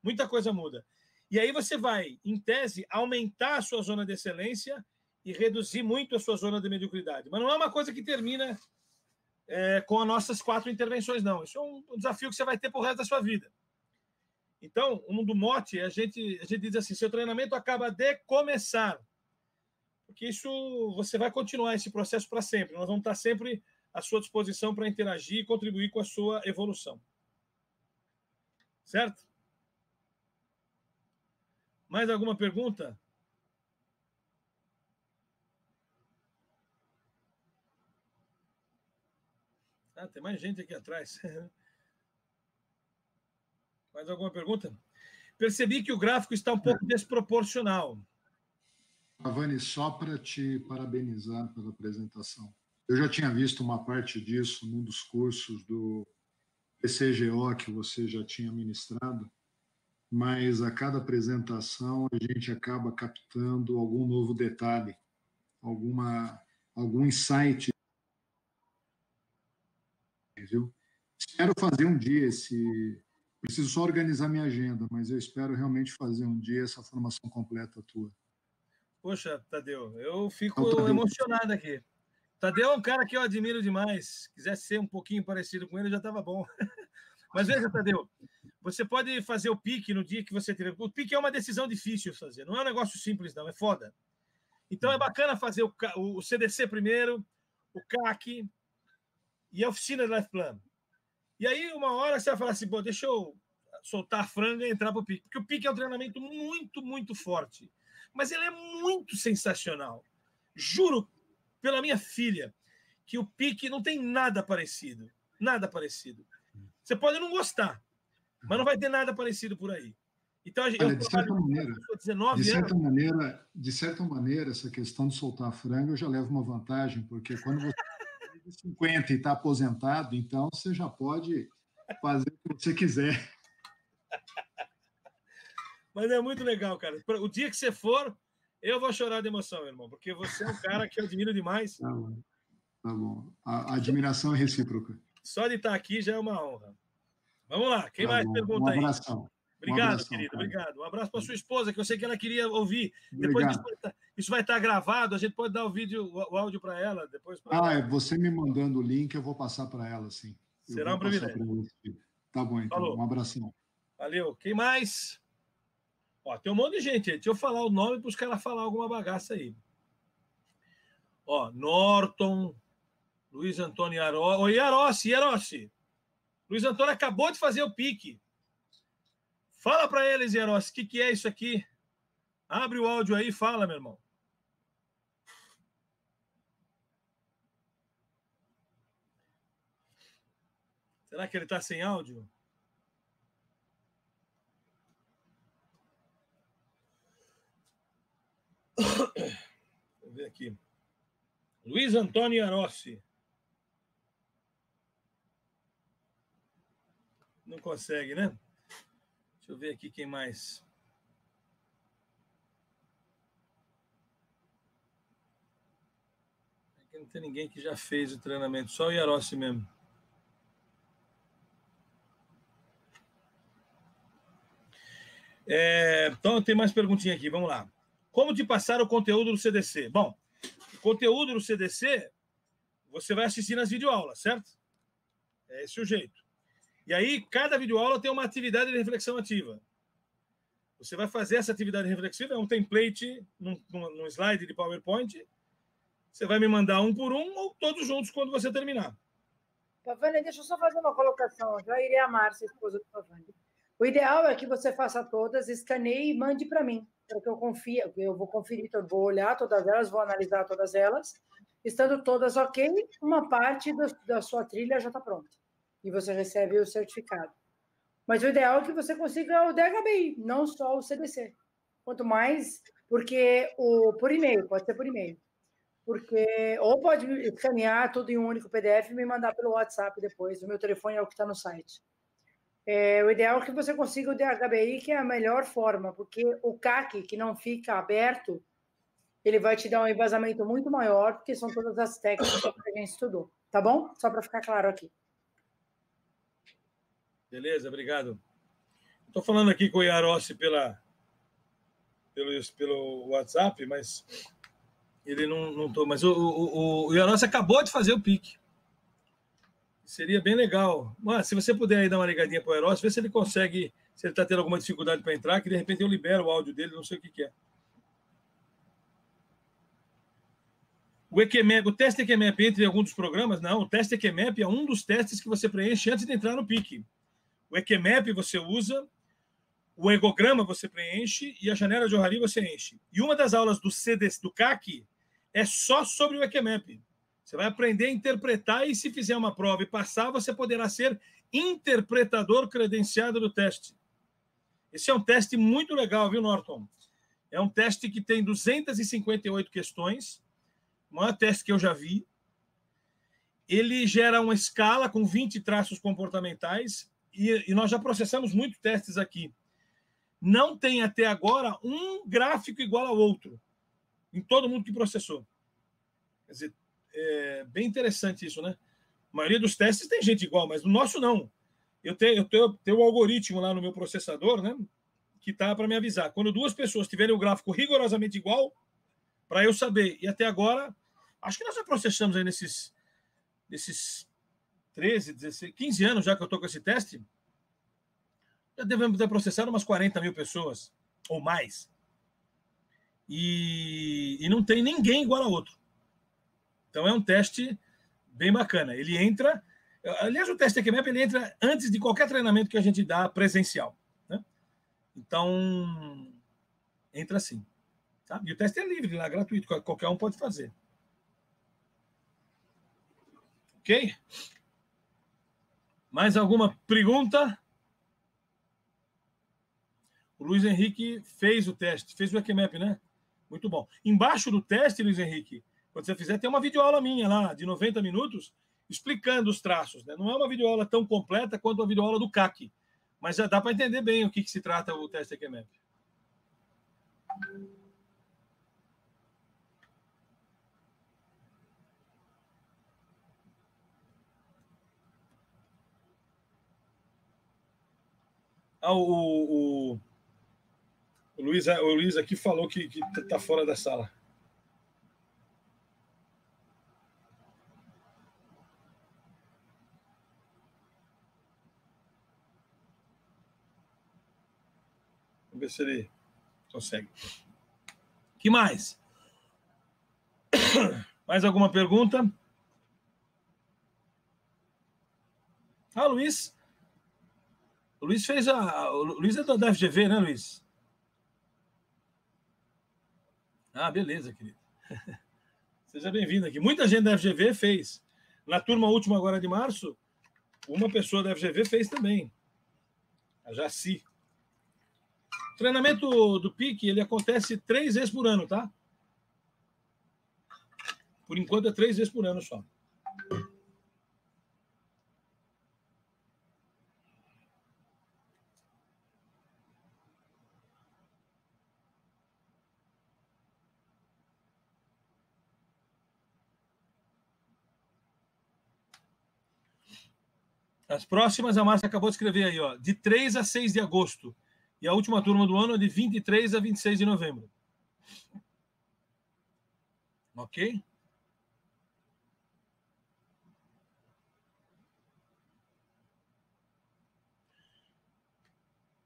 muita coisa muda. E aí você vai, em tese, aumentar a sua zona de excelência e reduzir muito a sua zona de mediocridade. Mas não é uma coisa que termina com as nossas 4 intervenções, não. Isso é um desafio que você vai ter pro resto da sua vida. Então, um do mote, a gente diz assim, seu treinamento acaba de começar. Porque isso, você vai continuar esse processo para sempre. Nós vamos estar sempre à sua disposição para interagir e contribuir com a sua evolução. Certo? Mais alguma pergunta? Tem mais gente aqui atrás. Mais alguma pergunta? Percebi que o gráfico está um pouco desproporcional. Pavani, só para te parabenizar pela apresentação. Eu já tinha visto uma parte disso num dos cursos do PCGO que você já tinha ministrado, mas a cada apresentação a gente acaba captando algum novo detalhe, algum insight. Viu? Espero fazer um dia preciso só organizar minha agenda, mas eu espero realmente fazer um dia essa formação completa tua. Poxa, Tadeu, eu fico emocionado aqui. Tadeu é um cara que eu admiro demais. Se quisesse ser um pouquinho parecido com ele, já estava bom. Mas veja, Tadeu, você pode fazer o pique no dia que você tiver. O pique é uma decisão difícil de fazer, não é um negócio simples, não, é foda. Então é bacana fazer o CDC primeiro, o CAC e a oficina de Life Plan. E aí, uma hora você vai falar assim, deixa eu soltar a franga e entrar para o pique. Porque o pique é um treinamento muito, muito forte. Mas ele é muito sensacional. Juro, pela minha filha, que o pique não tem nada parecido. Nada parecido. Você pode não gostar, mas não vai ter nada parecido por aí. Então, olha, de certa maneira, essa questão de soltar a franga eu já levo uma vantagem, porque quando você tem 50 e está aposentado, então você já pode fazer o que você quiser. Mas é muito legal, cara. O dia que você for, eu vou chorar de emoção, irmão, porque você é um cara que eu admiro demais. Tá bom. Tá bom. A admiração é recíproca. Só de estar aqui já é uma honra. Vamos lá. Quem mais pergunta aí? Um abração. Obrigado, querido. Cara. Obrigado. Um abraço para sua esposa, que eu sei que ela queria ouvir. Depois isso vai estar gravado, a gente pode dar o áudio para ela. Depois você me mandando o link, eu vou passar para ela, sim. Será um privilégio. Tá bom, então. Falou. Um abração. Valeu. Quem mais? Ó, tem um monte de gente aí. Deixa eu falar o nome para os caras falar alguma bagaça aí. Ó, Norton, Luiz Antônio Yarossi. Oi, Yarossi. Luiz Antônio acabou de fazer o pique. Fala para eles, Yarossi, o que é isso aqui? Abre o áudio aí e fala, meu irmão. Será que ele está sem áudio? Deixa eu ver aqui. Luiz Antônio Yarossi. Não consegue, né? Deixa eu ver aqui quem mais. Aqui não tem ninguém que já fez o treinamento, só o Yarossi mesmo. Então, tem mais perguntinha aqui, vamos lá. Como te passar o conteúdo do CDC? Bom, o conteúdo do CDC, você vai assistir nas videoaulas, certo? É esse o jeito. E aí, cada videoaula tem uma atividade de reflexão ativa. Você vai fazer essa atividade reflexiva, é um template num slide de PowerPoint. Você vai me mandar um por um ou todos juntos quando você terminar. Pavani, deixa eu só fazer uma colocação. Já irei a Márcia, esposa do Pavani. O ideal é que você faça todas, escaneie e mande para mim, para que eu vou conferir, vou olhar todas elas, vou analisar todas elas. Estando todas ok, uma parte da sua trilha já está pronta. E você recebe o certificado. Mas o ideal é que você consiga o DHBI, não só o CDC. Quanto mais, porque por e-mail, pode ser por e-mail. Ou pode escanear tudo em um único PDF e me mandar pelo WhatsApp depois. O meu telefone é o que está no site. O ideal é que você consiga o DHBI, que é a melhor forma, porque o CAC, que não fica aberto, ele vai te dar um embasamento muito maior, porque são todas as técnicas que a gente estudou. Tá bom? Só para ficar claro aqui. Beleza, obrigado. Estou falando aqui com o Yarossi pelo WhatsApp, mas ele não tô. Mas o Yarossi acabou de fazer o pique. Seria bem legal. Mas se você puder aí dar uma ligadinha para o Yarossi, ver se ele consegue, se ele está tendo alguma dificuldade para entrar, que de repente eu libero o áudio dele, não sei o que é. O teste EQMAP entre alguns dos programas? Não, o teste EQMAP é um dos testes que você preenche antes de entrar no pique. O EQMAP você usa, o egograma você preenche e a janela de Johari você enche. E uma das aulas do CAC é só sobre o EQMAP. Você vai aprender a interpretar e se fizer uma prova e passar, você poderá ser interpretador credenciado do teste. Esse é um teste muito legal, viu, Norton? É um teste que tem 258 questões, o maior teste que eu já vi. Ele gera uma escala com 20 traços comportamentais e nós já processamos muitos testes aqui. Não tem até agora um gráfico igual ao outro em todo mundo que processou. Quer dizer, é bem interessante isso, né? A maioria dos testes tem gente igual, mas no nosso não. Eu tenho um algoritmo lá no meu processador, né? Que tá para me avisar. Quando duas pessoas tiverem o gráfico rigorosamente igual, para eu saber. E até agora, acho que nós já processamos aí nesses 13, 16, 15 anos já que eu estou com esse teste, Já devemos ter processado umas 40 mil pessoas, ou mais. E não tem ninguém igual a outro. Então é um teste bem bacana. Ele entra... Aliás, o teste TQMAP ele entra antes de qualquer treinamento que a gente dá presencial. Né? Então, entra assim. Tá? E o teste é livre, lá, gratuito. Qualquer um pode fazer. Ok? Mais alguma pergunta? O Luiz Henrique fez o teste, fez o EQMAP, né? Muito bom. Embaixo do teste, Luiz Henrique, quando você fizer, tem uma videoaula minha lá, de 90 minutos, explicando os traços. Né? Não é uma videoaula tão completa quanto a videoaula do CAC, mas já dá para entender bem o que se trata o teste EQMAP. O Luiz aqui falou que está fora da sala. Vamos ver se ele consegue. Que mais? Mais alguma pergunta? Ah, Luiz. O Luiz fez a... O Luiz é da FGV, né, Luiz? Ah, beleza, querido. Seja bem-vindo aqui. Muita gente da FGV fez. Na turma última agora de março, uma pessoa da FGV fez também. A Jaci. O treinamento do PIC, ele acontece 3 vezes por ano, tá? Por enquanto é 3 vezes por ano só. As próximas, a Márcia acabou de escrever aí, ó, de 3 a 6 de agosto. E a última turma do ano é de 23 a 26 de novembro. Ok?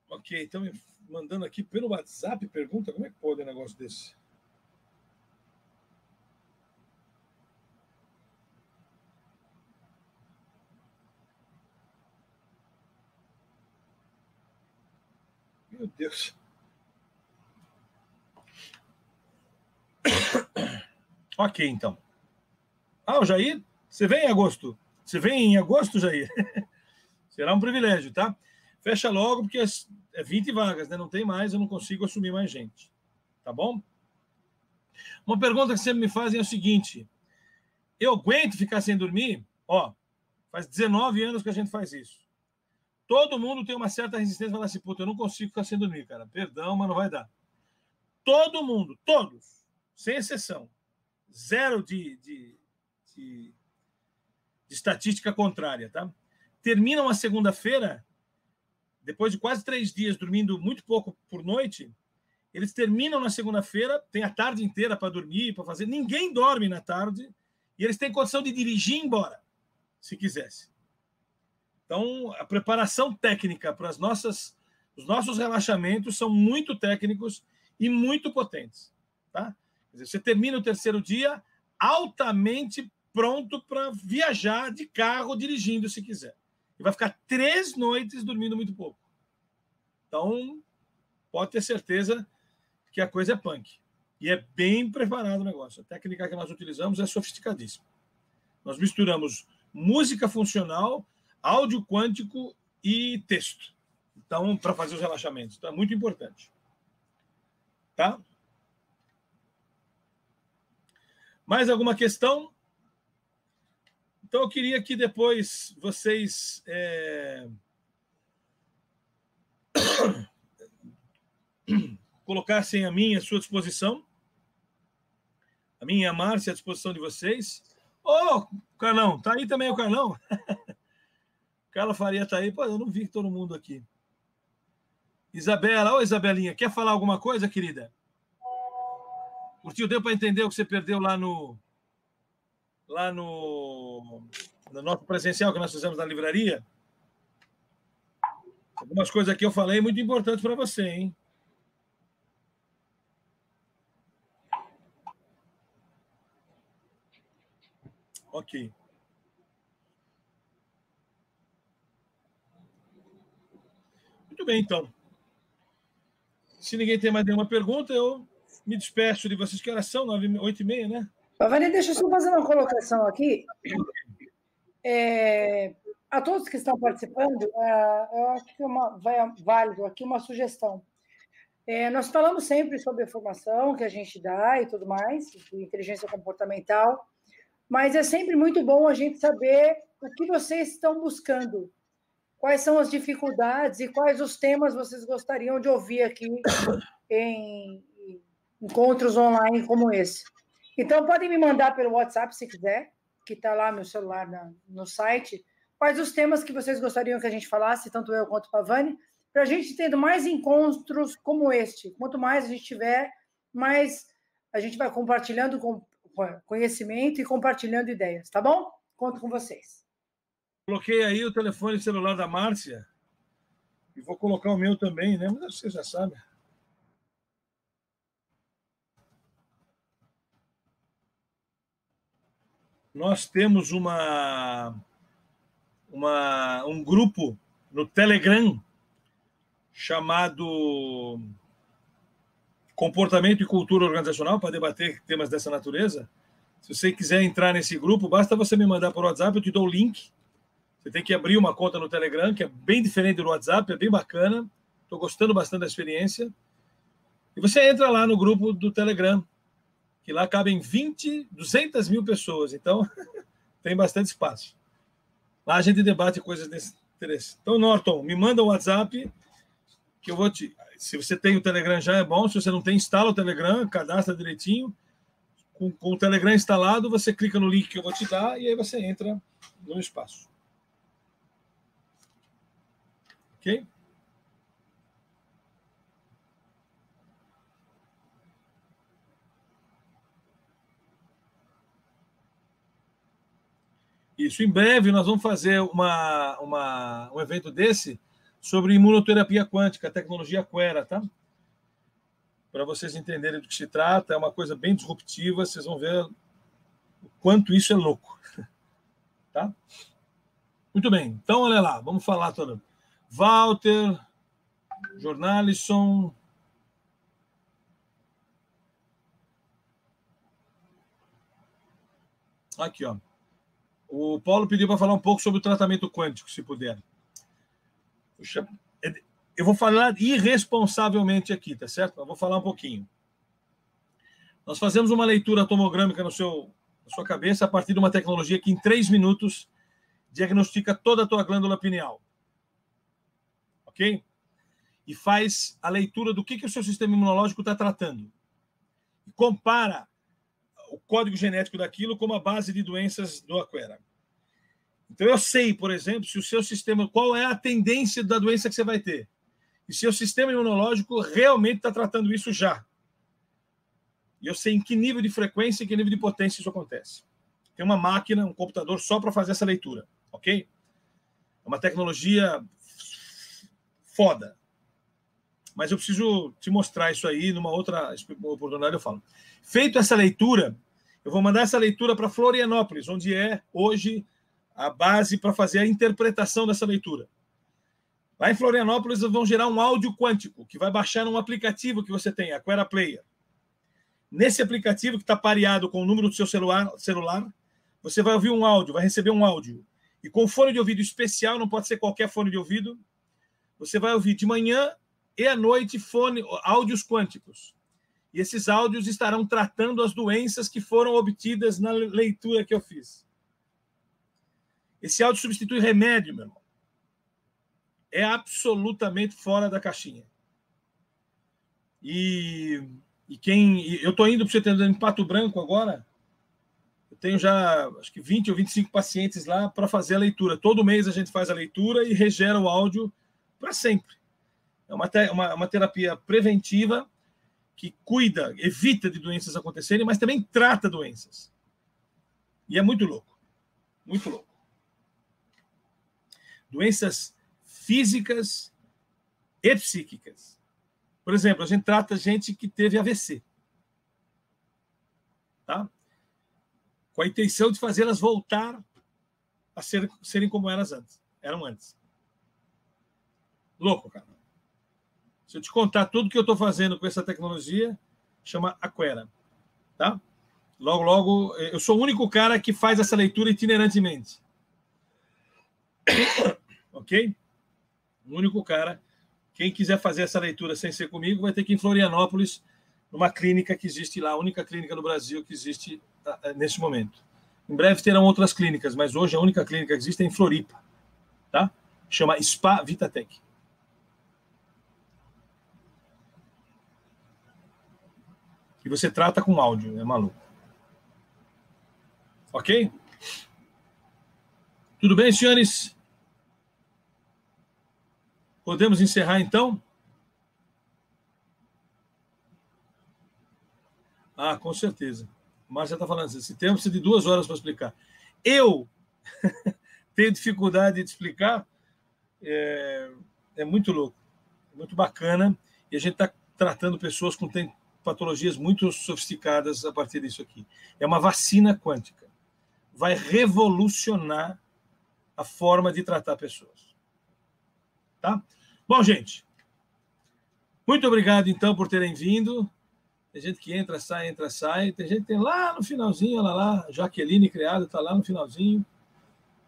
Ok, estão me mandando aqui pelo WhatsApp pergunta, como é que pode um negócio desse? Meu Deus. Ok, então. Ah, o Jair, você vem em agosto? Você vem em agosto, Jair? Será um privilégio, tá? Fecha logo, porque é 20 vagas, né? Não tem mais, eu não consigo assumir mais gente. Tá bom? Uma pergunta que sempre me fazem é o seguinte: eu aguento ficar sem dormir? Ó, faz 19 anos que a gente faz isso. Todo mundo tem uma certa resistência, fala assim, puta, eu não consigo ficar sem dormir, cara. Perdão, mas não vai dar. Todo mundo, todos, sem exceção. Zero de estatística contrária, tá? Terminam a segunda-feira, depois de quase 3 dias dormindo muito pouco por noite, eles terminam na segunda-feira, tem a tarde inteira para dormir, para fazer. Ninguém dorme na tarde e eles têm condição de dirigir embora, se quisesse. Então, a preparação técnica para os nossos relaxamentos são muito técnicos e muito potentes. Tá? Quer dizer, você termina o 3º dia altamente pronto para viajar de carro dirigindo, se quiser. E vai ficar 3 noites dormindo muito pouco. Então, pode ter certeza que a coisa é punk. E é bem preparado o negócio. A técnica que nós utilizamos é sofisticadíssima. Nós misturamos música funcional, áudio quântico e texto. Então, para fazer os relaxamentos. Então, é muito importante. Tá? Mais alguma questão? Então, eu queria que depois vocês colocassem a minha à sua disposição. A minha e a Márcia à disposição de vocês. Ô, Carlão, tá aí também o Carlão? Carla Faria tá aí. Pô, eu não vi todo mundo aqui. Isabela, ô Isabelinha, quer falar alguma coisa, querida? Curtiu? Deu para entender o que você perdeu lá no nosso presencial que nós fizemos na livraria? Algumas coisas aqui eu falei muito importantes para você, hein? Ok. Muito bem, então. Se ninguém tem mais nenhuma pergunta, eu me despeço de vocês. Que horas são? 8h30, né? Pavani, deixa eu só fazer uma colocação aqui. A todos que estão participando, eu acho que vai válido aqui uma sugestão. Nós falamos sempre sobre a formação que a gente dá e tudo mais, de inteligência comportamental, mas é sempre muito bom a gente saber o que vocês estão buscando, quais são as dificuldades e quais os temas vocês gostariam de ouvir aqui em encontros online como esse. Então, podem me mandar pelo WhatsApp, se quiser, que está lá no celular, no site, quais os temas que vocês gostariam que a gente falasse, tanto eu quanto o Pavani, para a gente tendo mais encontros como este. Quanto mais a gente tiver, mais a gente vai compartilhando conhecimento e compartilhando ideias, tá bom? Conto com vocês. Coloquei aí o telefone celular da Márcia e vou colocar o meu também, né? Mas você já sabe. Nós temos um grupo no Telegram chamado Comportamento e Cultura Organizacional para debater temas dessa natureza. Se você quiser entrar nesse grupo, basta você me mandar por WhatsApp, eu te dou o link. Você tem que abrir uma conta no Telegram, que é bem diferente do WhatsApp, é bem bacana. Estou gostando bastante da experiência. E você entra lá no grupo do Telegram, que lá cabem 200 mil pessoas. Então, tem bastante espaço. Lá a gente debate coisas desse interesse. Então, Norton, me manda o WhatsApp, que eu vou te... Se você tem o Telegram já é bom. Se você não tem, instala o Telegram, cadastra direitinho. Com o Telegram instalado, você clica no link que eu vou te dar e aí você entra no espaço. Ok? Isso. Em breve nós vamos fazer um evento desse sobre imunoterapia quântica, tecnologia Quera, tá? Para vocês entenderem do que se trata, é uma coisa bem disruptiva, vocês vão ver o quanto isso é louco. Tá? Muito bem, então olha lá, vamos falar todo. Walter, Jornalisson. Aqui, ó. O Paulo pediu para falar um pouco sobre o tratamento quântico, se puder. Puxa, eu vou falar irresponsavelmente aqui, tá certo? Eu vou falar um pouquinho. Nós fazemos uma leitura tomogrâmica na sua cabeça a partir de uma tecnologia que em 3 minutos diagnostica toda a tua glândula pineal. Ok? E faz a leitura do que o seu sistema imunológico está tratando. E compara o código genético daquilo como a base de doenças do Aquera. Então, eu sei, por exemplo, se o seu sistema, qual é a tendência da doença que você vai ter. E se o sistema imunológico realmente está tratando isso já. E eu sei em que nível de frequência e que nível de potência isso acontece. Tem uma máquina, um computador só para fazer essa leitura, ok? É uma tecnologia foda. Mas eu preciso te mostrar isso aí, numa outra oportunidade eu falo. Feito essa leitura, eu vou mandar essa leitura para Florianópolis, onde é hoje a base para fazer a interpretação dessa leitura. Lá em Florianópolis, vão gerar um áudio quântico, que vai baixar num aplicativo que você tem, a Quera Player. Nesse aplicativo, que está pareado com o número do seu celular, você vai ouvir um áudio, vai receber um áudio. E com fone de ouvido especial, não pode ser qualquer fone de ouvido, você vai ouvir de manhã e à noite áudios quânticos. E esses áudios estarão tratando as doenças que foram obtidas na leitura que eu fiz. Esse áudio substitui remédio, meu irmão. É absolutamente fora da caixinha. Eu estou indo para você ter em Pato Branco agora. Eu tenho já, acho que 20 ou 25 pacientes lá para fazer a leitura. Todo mês a gente faz a leitura e regera o áudio para sempre. É uma terapia preventiva que cuida, evita de doenças acontecerem, mas também trata doenças. E é muito louco. Muito louco. Doenças físicas, e psíquicas. Por exemplo, a gente trata gente que teve AVC, tá? Com a intenção de fazê-las voltar a serem como eram antes. Louco, cara. Se eu te contar tudo que eu estou fazendo com essa tecnologia, chama Aquera, tá? Logo, logo, eu sou o único cara que faz essa leitura itinerantemente. Ok? O único cara. Quem quiser fazer essa leitura sem ser comigo vai ter que ir em Florianópolis, numa clínica que existe lá, a única clínica no Brasil que existe nesse momento. Em breve terão outras clínicas, mas hoje a única clínica que existe é em Floripa, tá? Chama Spa Vitatec. E você trata com áudio, é maluco. Ok? Tudo bem, senhores? Podemos encerrar, então? Ah, com certeza. Márcia está falando assim, esse tempo precisa de 2 horas para explicar. Eu tenho dificuldade de explicar, é muito louco, muito bacana, e a gente está tratando pessoas com patologias muito sofisticadas a partir disso aqui. É uma vacina quântica. Vai revolucionar a forma de tratar pessoas. Tá? Bom, gente, muito obrigado, então, por terem vindo. Tem gente que entra, sai. Tem gente que tem lá no finalzinho, olha lá, Jaqueline Criado está lá no finalzinho,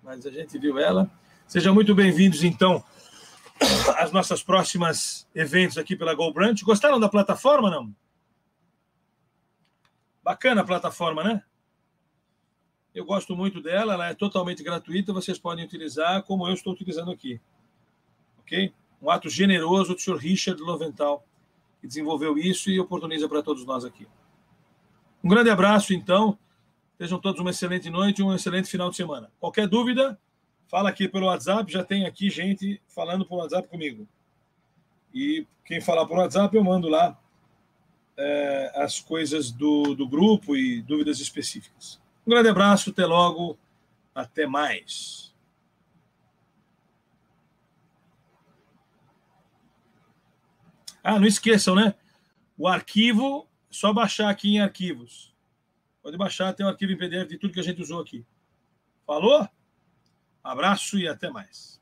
mas a gente viu ela. Sejam muito bem-vindos, então, às nossas próximas eventos aqui pela GoBranch. Gostaram da plataforma, não? Bacana a plataforma, né? Eu gosto muito dela, ela é totalmente gratuita, vocês podem utilizar como eu estou utilizando aqui. Ok? Um ato generoso do senhor Richard Loventhal, que desenvolveu isso e oportuniza para todos nós aqui. Um grande abraço, então. Sejam todos uma excelente noite e um excelente final de semana. Qualquer dúvida, fala aqui pelo WhatsApp. Já tem aqui gente falando por WhatsApp comigo. E quem falar por WhatsApp, eu mando lá as coisas do grupo e dúvidas específicas. Um grande abraço, até logo, até mais. Ah, não esqueçam, né? O arquivo, é só baixar aqui em arquivos. Pode baixar, tem um arquivo em PDF de tudo que a gente usou aqui. Falou? Abraço e até mais.